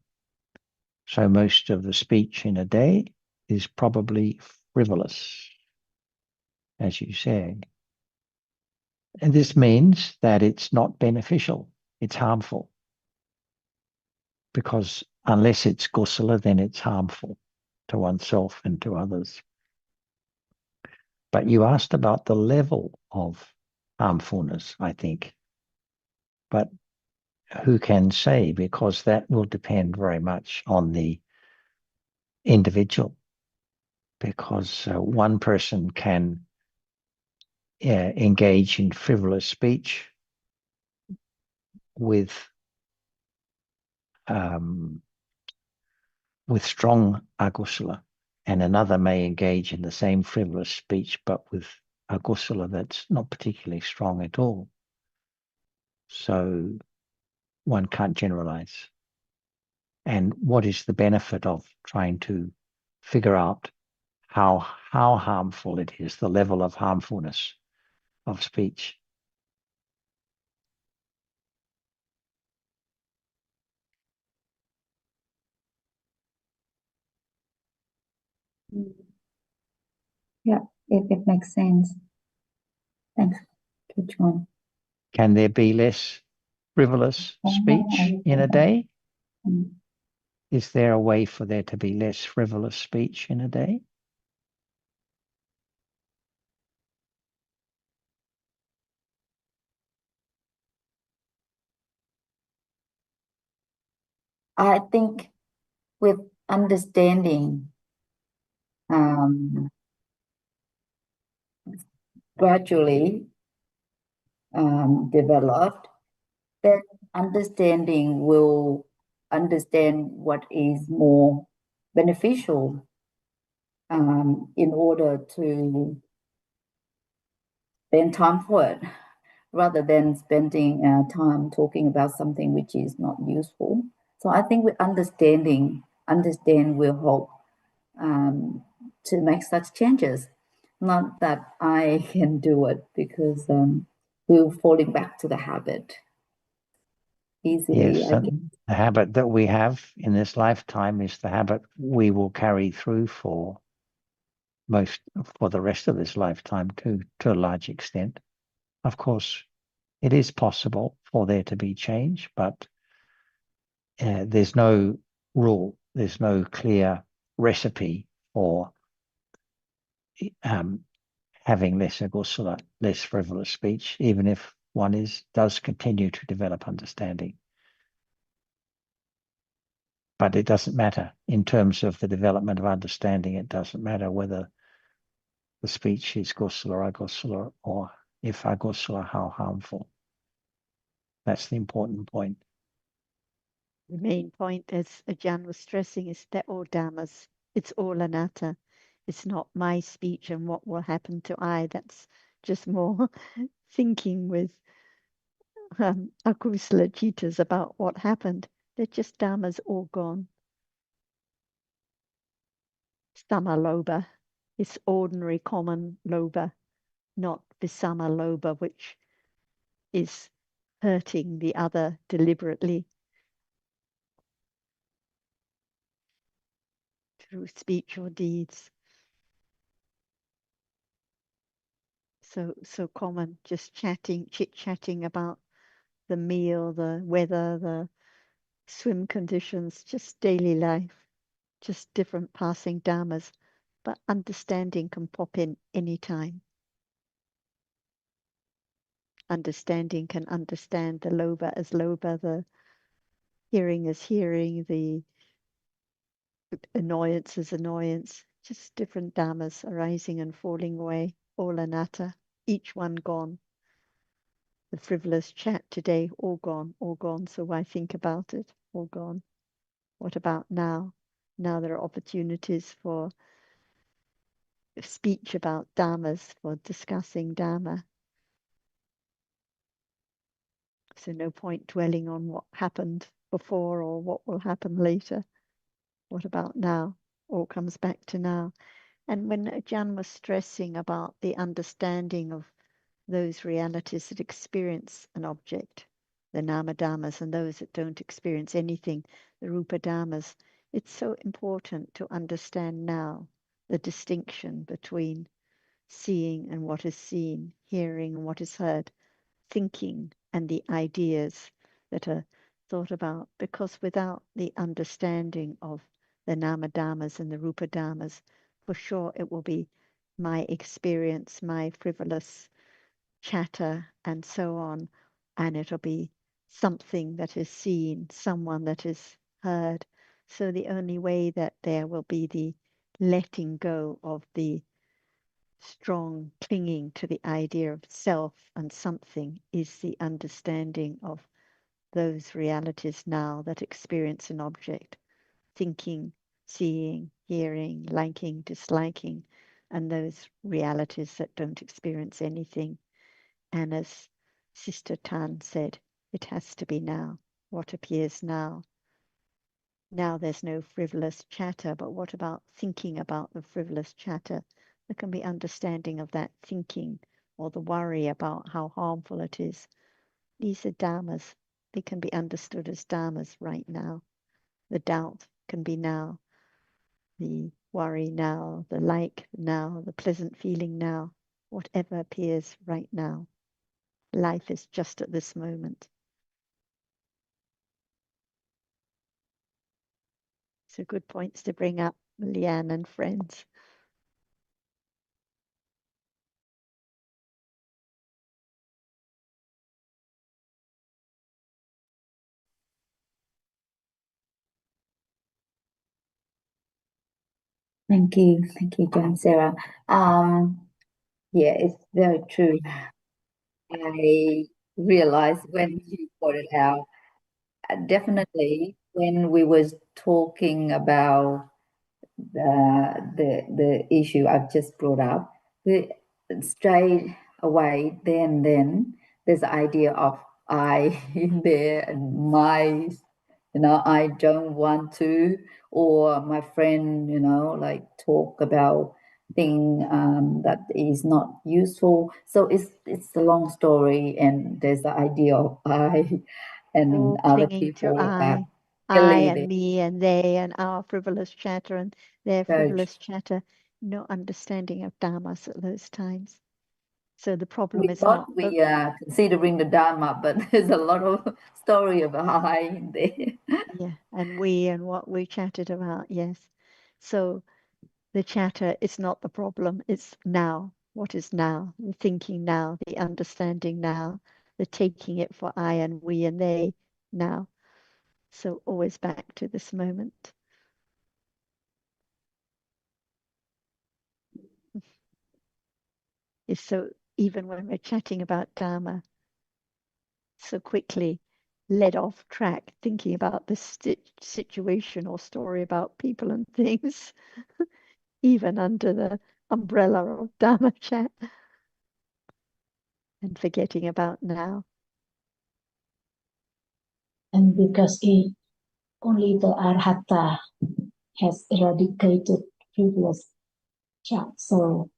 So most of the speech in a day is probably frivolous, as you said. And this means that it's not beneficial, it's harmful. Because unless it's gusala, then it's harmful to oneself and to others. But you asked about the level of harmfulness, I think. But who can say? Because that will depend very much on the individual. Because one person can engage in frivolous speech with strong agusala, and another may engage in the same frivolous speech but with agusala that's not particularly strong at all. So one can't generalize. And what is the benefit of trying to figure out how harmful it is, the level of harmfulness of speech? Yeah, it makes sense. Thanks, John. Can there be less frivolous speech in a day? Is there a way for there to be less frivolous speech in a day? I think with understanding gradually developed, that understanding will understand what is more beneficial in order to spend time for it, rather than spending time talking about something which is not useful. So I think with understand will help to make such changes. Not that I can do it, because we're falling back to the habit easily. Yes, and the habit that we have in this lifetime is the habit we will carry through for the rest of this lifetime to a large extent. Of course, it is possible for there to be change, but there's no rule, there's no clear recipe for having less agusala, less frivolous speech, even if one does continue to develop understanding. But it doesn't matter in terms of the development of understanding. It doesn't matter whether the speech is kusala or agosala, or if agosala, how harmful. That's the important point. The main point, as Ajahn was stressing, is that all dhammas, it's all anatta. It's not my speech and what will happen to I. That's just more thinking with akusala citas about what happened. They're just dhammas all gone. Sama loba is ordinary common loba, not visama loba, which is hurting the other deliberately through speech or deeds. So common, just chatting, chit-chatting about the meal, the weather, the swim conditions, just daily life, just different passing dhammas. But understanding can pop in anytime. Understanding can understand the loba as loba, the hearing as hearing, the annoyance as annoyance, just different dhammas arising and falling away, all anatta, each one gone. The frivolous chat today, all gone, so why think about it? All gone. What about now? Now there are opportunities for speech about dhammas, for discussing dhamma. So no point dwelling on what happened before or what will happen later. What about now? All comes back to now. And when Ajahn was stressing about the understanding of those realities that experience an object, the nama dhammas, and those that don't experience anything, the rupa dhammas, it's so important to understand now the distinction between seeing and what is seen, hearing and what is heard, thinking and the ideas that are thought about, because without the understanding of the nama dhammas and the rupa dhammas, for sure it will be my experience, my frivolous chatter and so on, and it'll be something that is seen, someone that is heard. So the only way that there will be the letting go of the strong clinging to the idea of self and something is the understanding of those realities now that experience an object, thinking, seeing, hearing, liking, disliking, and those realities that don't experience anything. And as Sister Tan said, it has to be now. What appears now? Now there's no frivolous chatter, but what about thinking about the frivolous chatter? There can be understanding of that thinking or the worry about how harmful it is. These are dhammas. They can be understood as dhammas right now. The doubt can be now. The worry now, the like now, the pleasant feeling now, whatever appears right now. Life is just at this moment. So good points to bring up, Leanne and friends. Thank you, John, Sarah. Yeah, it's very true. I realized when you pointed out, definitely when we was talking about the issue I've just brought up, the, straight away then there's the idea of I in there and my, I don't want to, or my friend, like talk about thing that is not useful. So it's a long story, and there's the idea of I and All other clinging to people are I really and me and they and our frivolous chatter and their there. frivolous chatter. No understanding of dhammas at those times. So the problem We is thought not we are considering the Dharma, but there's a lot of story about I in there. yeah, and we and what we chatted about, yes. So the chatter is not the problem, it's now. What is now? The thinking now, the understanding now, the taking it for I and we and they now. So always back to this moment. is so, even when we're chatting about Dharma, so quickly led off track thinking about this situation or story about people and things, even under the umbrella of Dharma chat, and forgetting about now. And because only the Arhata has eradicated previous chat, so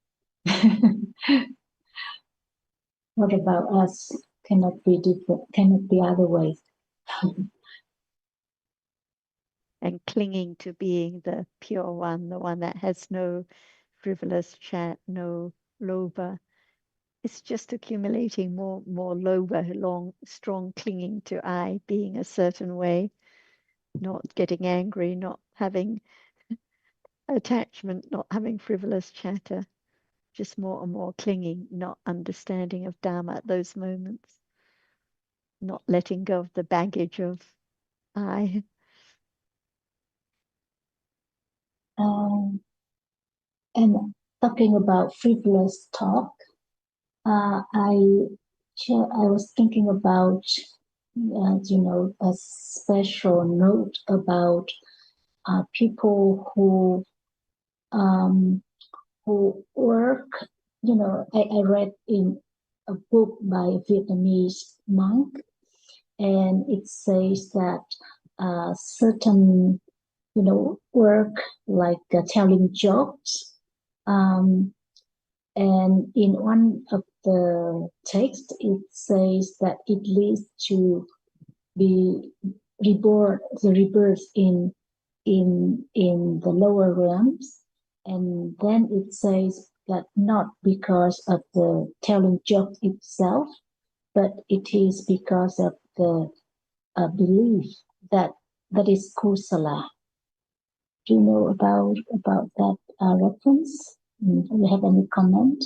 what about us? Cannot be different, cannot be other ways. And clinging to being the pure one, the one that has no frivolous chat, no lobha. It's just accumulating more lobha, long, strong clinging to I being a certain way, not getting angry, not having attachment, not having frivolous chatter, just more and more clinging, not understanding of Dharma at those moments, not letting go of the baggage of I. And talking about frivolous talk, I was thinking about a special note about people who work. I read in a book by a Vietnamese monk, and it says that certain work like telling jokes. And in one of the texts, it says that it leads to be reborn, the rebirth in the lower realms. And then it says that not because of the telling joke itself, but it is because of the belief that is kusala. Do you know about that reference? Do you have any comment?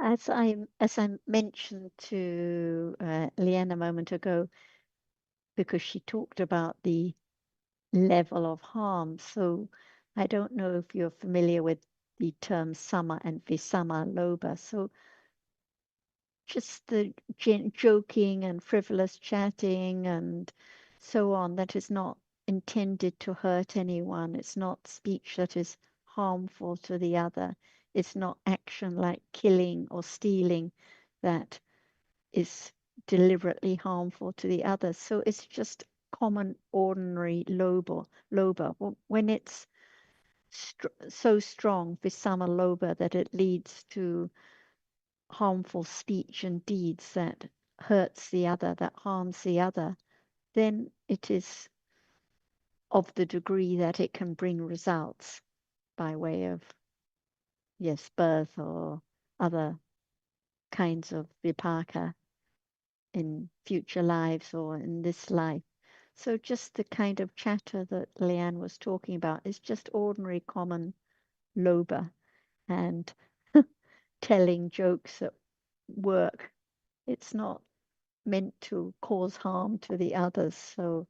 As I mentioned to Leanne a moment ago, because she talked about the level of harm. So I don't know if you're familiar with the terms sama and visama lobha. So just the joking and frivolous chatting and so on that is not intended to hurt anyone. It's not speech that is harmful to the other. It's not action like killing or stealing that is deliberately harmful to the other. So it's just common, ordinary lobha. When it's so strong, visama lobha, that it leads to harmful speech and deeds that hurts the other, that harms the other, then it is of the degree that it can bring results by way of, yes, birth or other kinds of vipaka in future lives or in this life. So just the kind of chatter that Leanne was talking about is just ordinary common lobha and telling jokes at work. It's not meant to cause harm to the others. So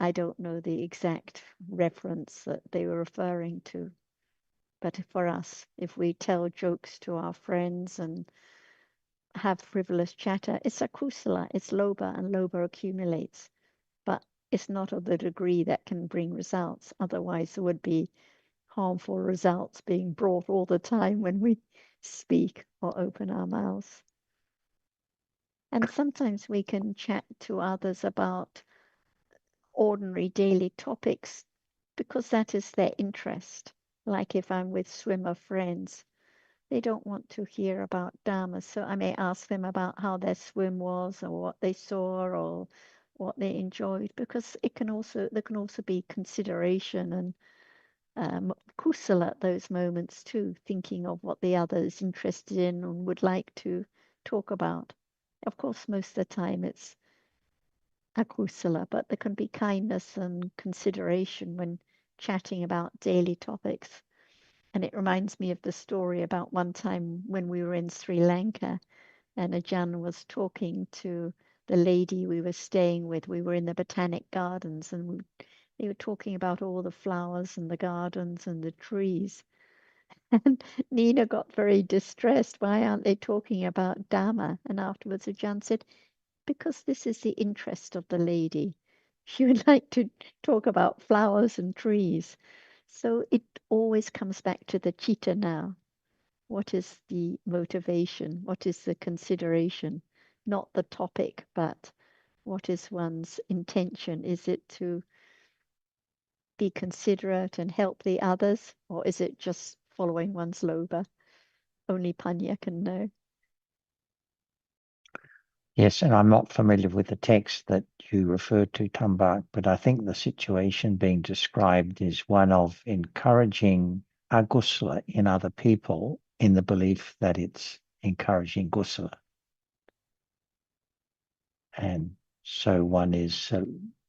I don't know the exact reference that they were referring to. But for us, if we tell jokes to our friends and have frivolous chatter, it's a kusala, it's lobha, and lobha accumulates. But it's not of the degree that can bring results. Otherwise, there would be harmful results being brought all the time when we speak or open our mouths. And sometimes we can chat to others about ordinary daily topics because that is their interest. Like if I'm with swimmer friends, they don't want to hear about Dharma. So I may ask them about how their swim was or what they saw or what they enjoyed, because there can also be consideration and kusala at those moments too, thinking of what the other is interested in and would like to talk about. Of course, most of the time it's akusala, but there can be kindness and consideration when chatting about daily topics. And it reminds me of the story about one time when we were in Sri Lanka and Ajahn was talking to the lady we were staying with. We were in the botanic gardens and they were talking about all the flowers and the gardens and the trees. And Nina got very distressed. Why aren't they talking about Dhamma? And afterwards Ajahn said, because this is the interest of the lady. She would like to talk about flowers and trees. So it always comes back to the citta now. What is the motivation? What is the consideration? Not the topic, but what is one's intention? Is it to be considerate and help the others, or is it just following one's lobha? Only Panya can know. Yes, and I'm not familiar with the text that you referred to, Tambak, but I think the situation being described is one of encouraging agusala in other people in the belief that it's encouraging gusala. And so one is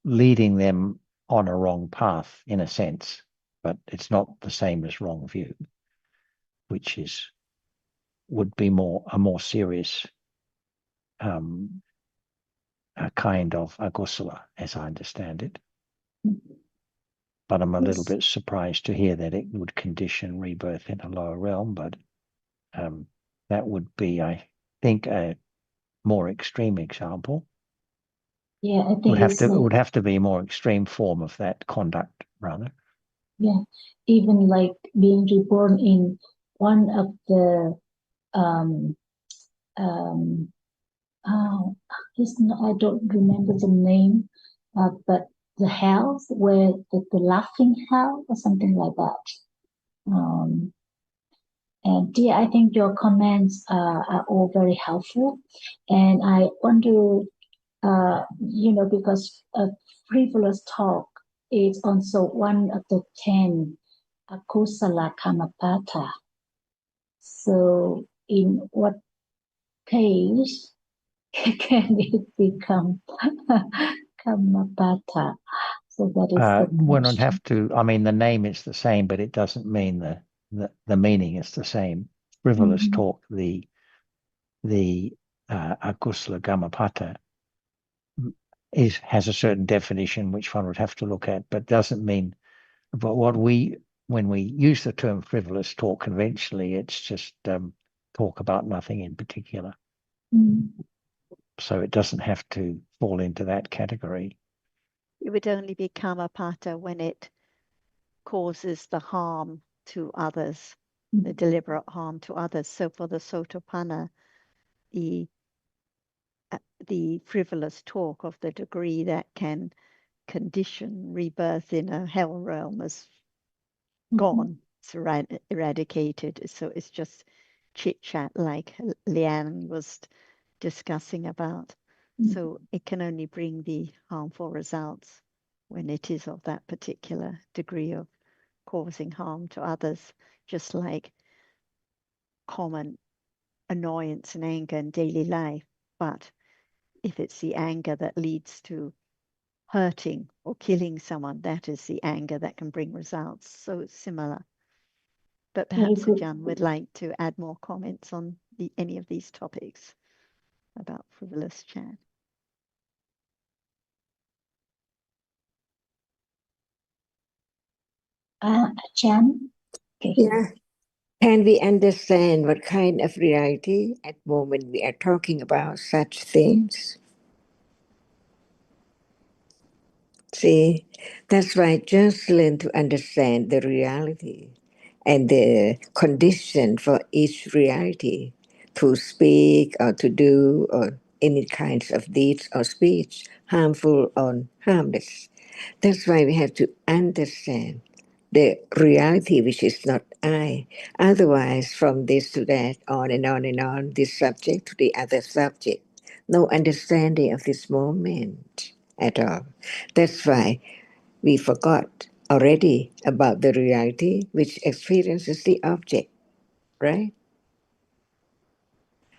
leading them on a wrong path in a sense, but it's not the same as wrong view, which would be a more serious a kind of agusala, as I understand it. But I'm a little bit surprised to hear that it would condition rebirth in a lower realm, but that would be, I think, a more extreme example. Yeah, I It think it's it like, would have to be a more extreme form of that conduct, rather. yeah, even like being reborn in one of the oh, I don't remember the name, but the hell where the laughing hell or something like that. And yeah, I think your comments are all very helpful. And I want to, because frivolous talk is also one of the 10 akusala kamapata. So in what case can it become kamapata? So that is the One would question. have to, I mean, the name is the same, but it doesn't mean the meaning is the same. Frivolous talk, the akusala gamapata has a certain definition which one would have to look at, but doesn't mean. But when we use the term frivolous talk conventionally, it's just talk about nothing in particular. So it doesn't have to fall into that category. It would only be kamapata when it causes the harm to others, the deliberate harm to others. So for the Sotapanna, the frivolous talk of the degree that can condition rebirth in a hell realm is gone. It's eradicated. So it's just chit chat, like Liang was discussing about. So it can only bring the harmful results when it is of that particular degree of causing harm to others, just like common annoyance and anger in daily life. But if it's the anger that leads to hurting or killing someone, that is the anger that can bring results. So it's similar. But perhaps Ajahn would like to add more comments on any of these topics about frivolous chat. Chan? Okay. Yeah. Can we understand what kind of reality at the moment we are talking about such things? See, that's why just learn to understand the reality and the condition for each reality to speak or to do or any kinds of deeds or speech, harmful or harmless. That's why we have to understand the reality which is not I. Otherwise, from this to that, on and on and on, this subject to the other subject, no understanding of this moment at all. That's why we forgot already about the reality which experiences the object, right?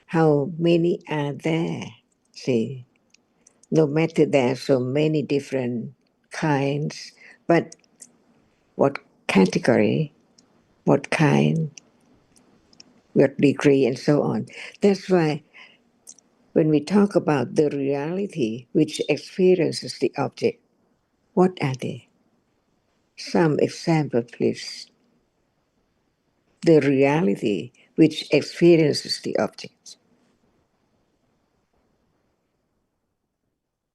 How many are there? See, no matter there are so many different kinds, but what category, what kind, what degree, and so on. That's why when we talk about the reality which experiences the object, what are they? Some example, please. the reality which experiences the object.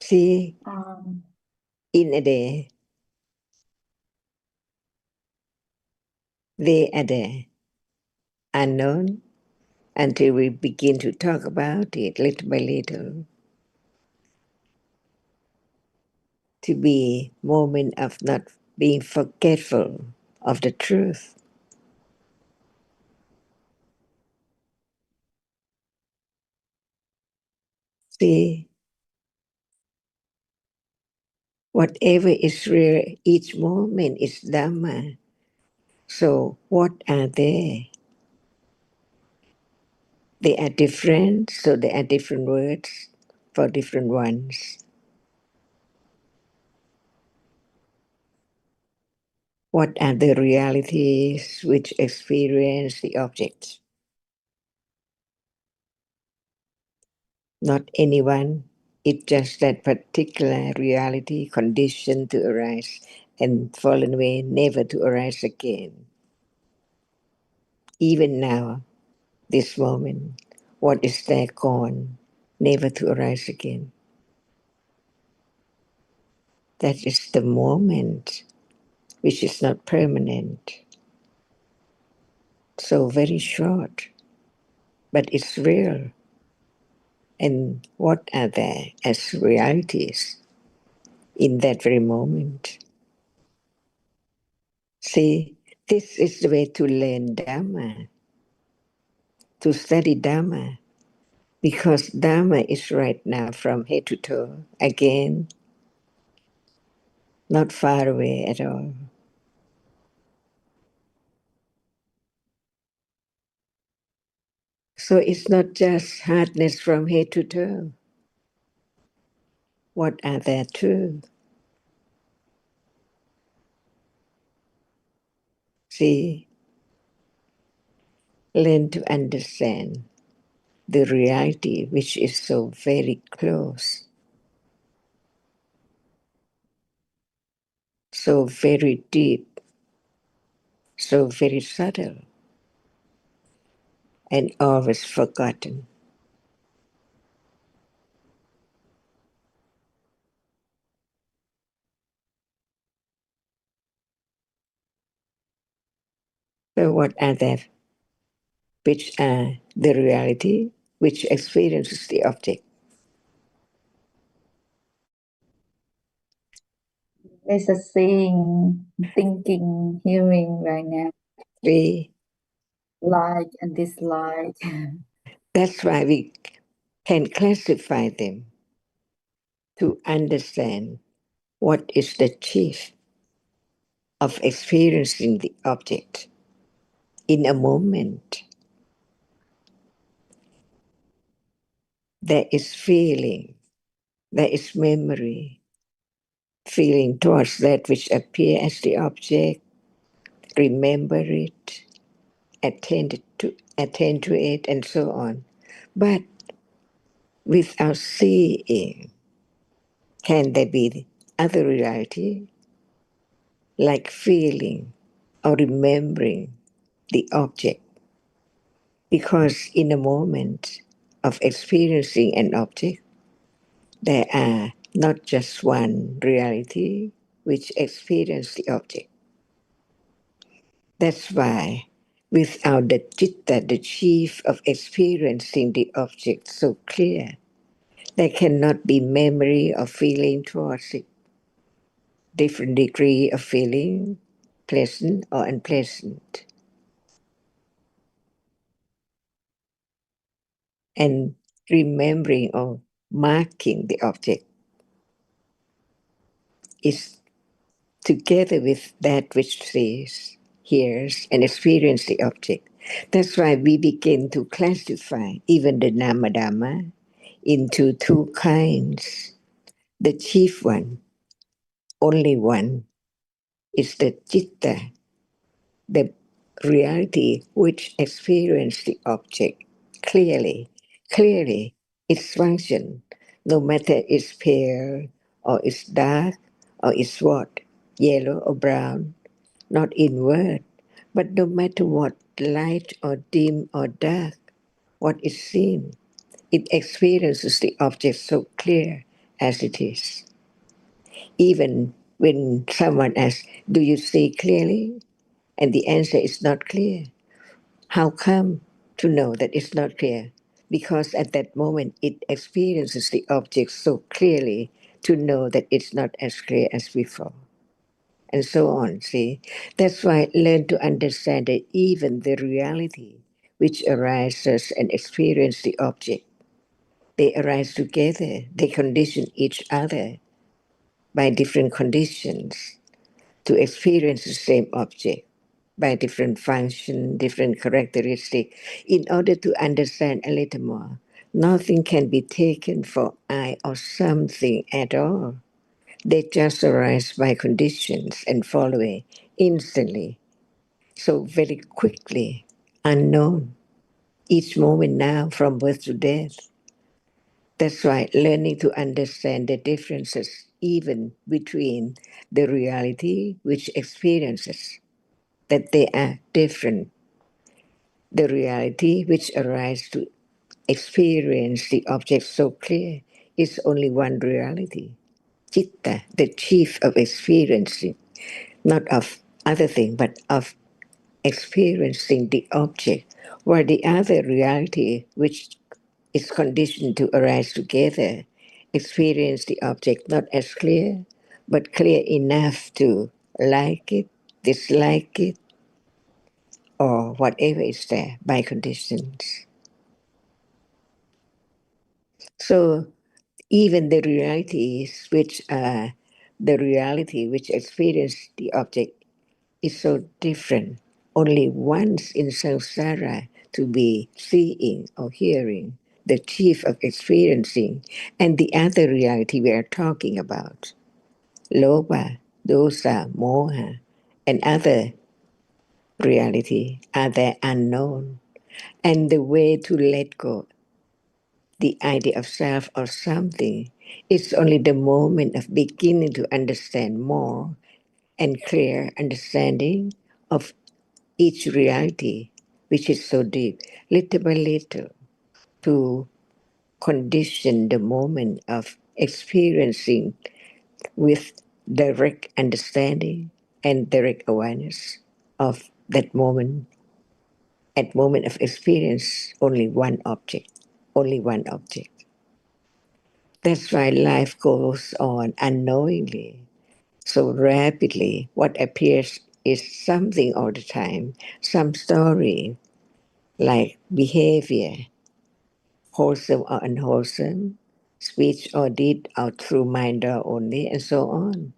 See, in a day, they are there, unknown, until we begin to talk about it little by little, to be moment of not being forgetful of the truth. See, whatever is real, each moment is Dhamma. So what are they? They are different, so there are different words for different ones. What are the realities which experience the object? Not anyone, it's just that particular reality conditioned to arise and fallen away, never to arise again. Even now, this moment, what is there gone, never to arise again. That is the moment which is not permanent. So very short, but it's real. And what are there as realities in that very moment? See, this is the way to learn Dhamma, to study Dhamma, because Dhamma is right now from head to toe, again, not far away at all. So it's not just hardness from head to toe. What are there too? See, learn to understand the reality which is so very close, so very deep, so very subtle, and always forgotten. So what are there? Which are the reality which experiences the object? There's a seeing, thinking, hearing right now. See, Like and dislike. that's why we can classify them to understand what is the chief of experiencing the object in a moment. There is feeling, there is memory, feeling towards that which appears as the object, remember it, attend to it, and so on. But without seeing, can there be other reality like feeling or remembering the object? Because in a moment of experiencing an object, there are not just one reality which experience the object. That's why without the citta, the chief of experiencing the object so clear, there cannot be memory or feeling towards it. Different degree of feeling, pleasant or unpleasant. And remembering or marking the object is together with that which sees, hears, and experiences the object. That's why we begin to classify even the Nama-Dhamma into two kinds. The chief one, only one, is the citta, the reality which experiences the object clearly, clearly its function, no matter it's pale or it's dark or it's what, yellow or brown, not in word, but no matter what light or dim or dark, what is seen. It experiences the object so clear as it is. Even when someone asks, "Do you see clearly?" and the answer is not clear, how come to know that it's not clear? Because at that moment it experiences the object so clearly to know that it's not as clear as before. And so on, see? That's why learn to understand that even the reality which arises and experience the object, they arise together, they condition each other by different conditions to experience the same object by different function, different characteristic. In order to understand a little more, nothing can be taken for I or something at all. They just arise by conditions and fall away instantly, so very quickly, unknown, each moment now from birth to death. That's why learning to understand the differences even between the reality which experiences, that they are different, the reality which arises to experience the object so clear is only one reality. Chitta, the chief of experiencing, not of other thing, but of experiencing the object, while the other reality which is conditioned to arise together, experience the object not as clear, but clear enough to like it, dislike it, or whatever is there by conditions. So even the realities which are the reality which experience the object is so different. Only once in samsara to be seeing or hearing, the chief of experiencing, and the other reality we are talking about, loba, dosa, moha, and other reality are the unknown. And the way to let go the idea of self or something is only the moment of beginning to understand more and clear understanding of each reality, which is so deep, little by little, to condition the moment of experiencing with direct understanding and direct awareness of that moment. At moment of experience, only one object, only one object. That's why life goes on unknowingly, so rapidly. What appears is something all the time, some story, like behavior, wholesome or unwholesome, speech or deed or through mind or only, and so on.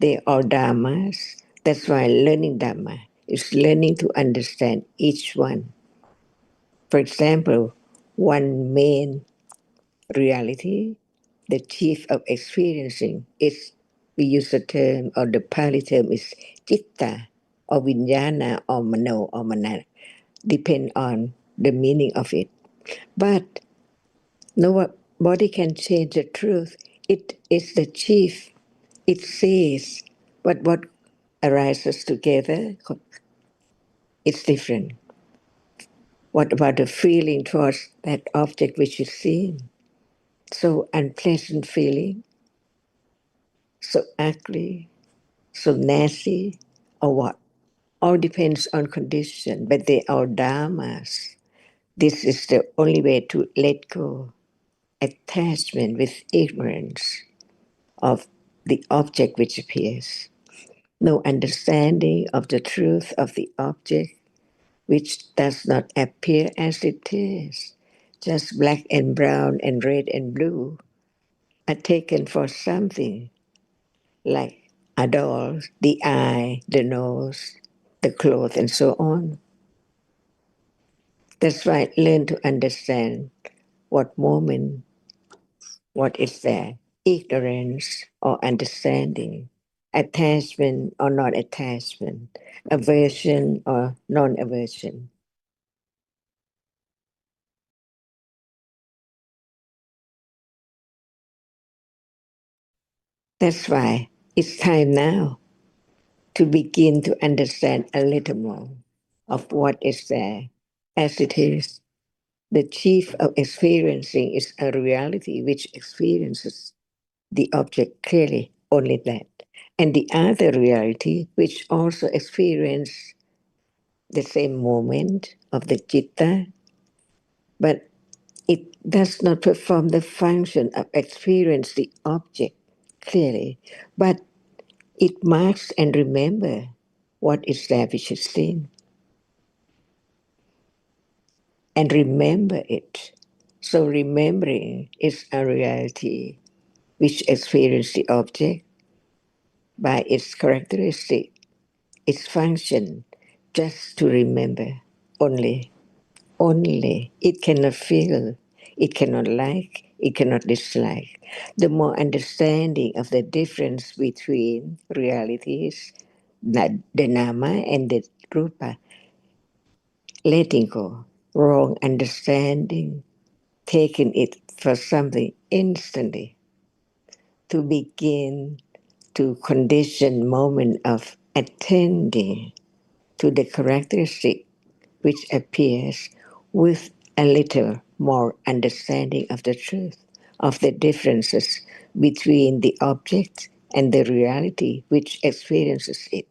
They are dhammas. That's why learning dhamma is learning to understand each one. For example, one main reality, the chief of experiencing is, we use the term or the Pali term is chitta or vijnana or mano or mana, depend on the meaning of it. But nobody can change the truth. It is the chief. It says, but what arises together, it's different. What about the feeling towards that object which is seen? So unpleasant feeling, so ugly, so nasty, or what? All depends on condition, but they are dharmas. This is the only way to let go attachment with ignorance of the object which appears. No understanding of the truth of the object which does not appear as it is. Just black and brown and red and blue are taken for something like a doll, the eye, the nose, the clothes, and so on. That's why learn to understand what moment, what is there, ignorance or understanding, attachment or not attachment, aversion or non-aversion. That's why it's time now to begin to understand a little more. of what is there as it is. The chief of experiencing is a reality which experiences the object clearly, only that. And the other reality which also experiences the same moment of the citta, but it does not perform the function of experience the object clearly, but it marks and remember what is there which is seen, and remember it. So remembering is a reality which experiences the object by its characteristic, its function, just to remember only. Only. It cannot feel, it cannot like, it cannot dislike. The more understanding of the difference between realities, the nama and the rupa, letting go, wrong understanding, taking it for something instantly, to begin to condition moment of attending to the characteristic which appears with a little more understanding of the truth of the differences between the object and the reality which experiences it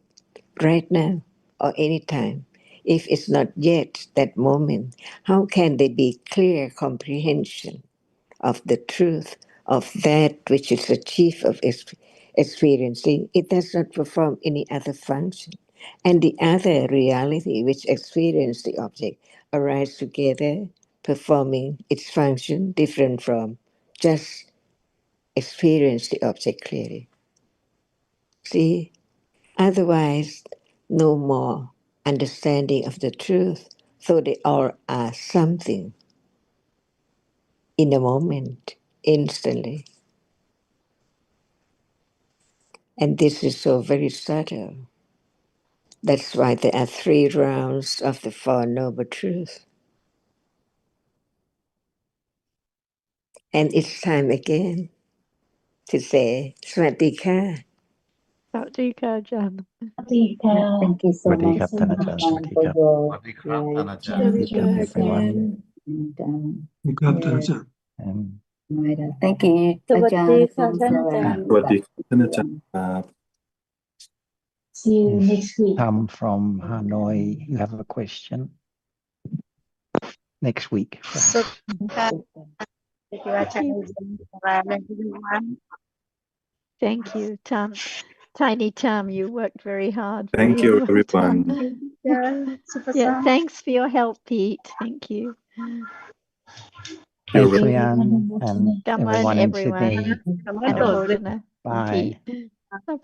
right now or any time. If it's not yet that moment, how can there be clear comprehension of the truth of that which is the chief of experiencing? It does not perform any other function. And the other reality which experience the object arise together, performing its function different from just experience the object clearly. See, otherwise no more understanding of the truth, so they all are something in a moment, instantly. And this is so very subtle. That's why there are 3 rounds of the Four Noble Truths. And it's time again to say Swadika. Sawadika, Jan. Thank you so much, Swadikap Tanajan, for Swadikap. your right Thank you, everyone. andครับท่าน yeah, อาจารย์ thank you, สวัสดี Ajahn, ค่ะ from ท่านอาจารย์ สวัส Sarah. ดีครับท่านอาจารย์ครับ See you Yes. next week. Tom from Hanoi, you have a question? Next week, perhaps. ค่ะ Thank you. Thank you, Tam. Tiny Tam, you worked very hard. Thank Very you well everyone done. Yeah, thanks for your help, Pete. Thank you. You're Thanks, welcome. Leanne, and Dhamma and everyone in everyone. Sydney. cảm ơn đội Anumodana. Bye. Pete. Bye-bye.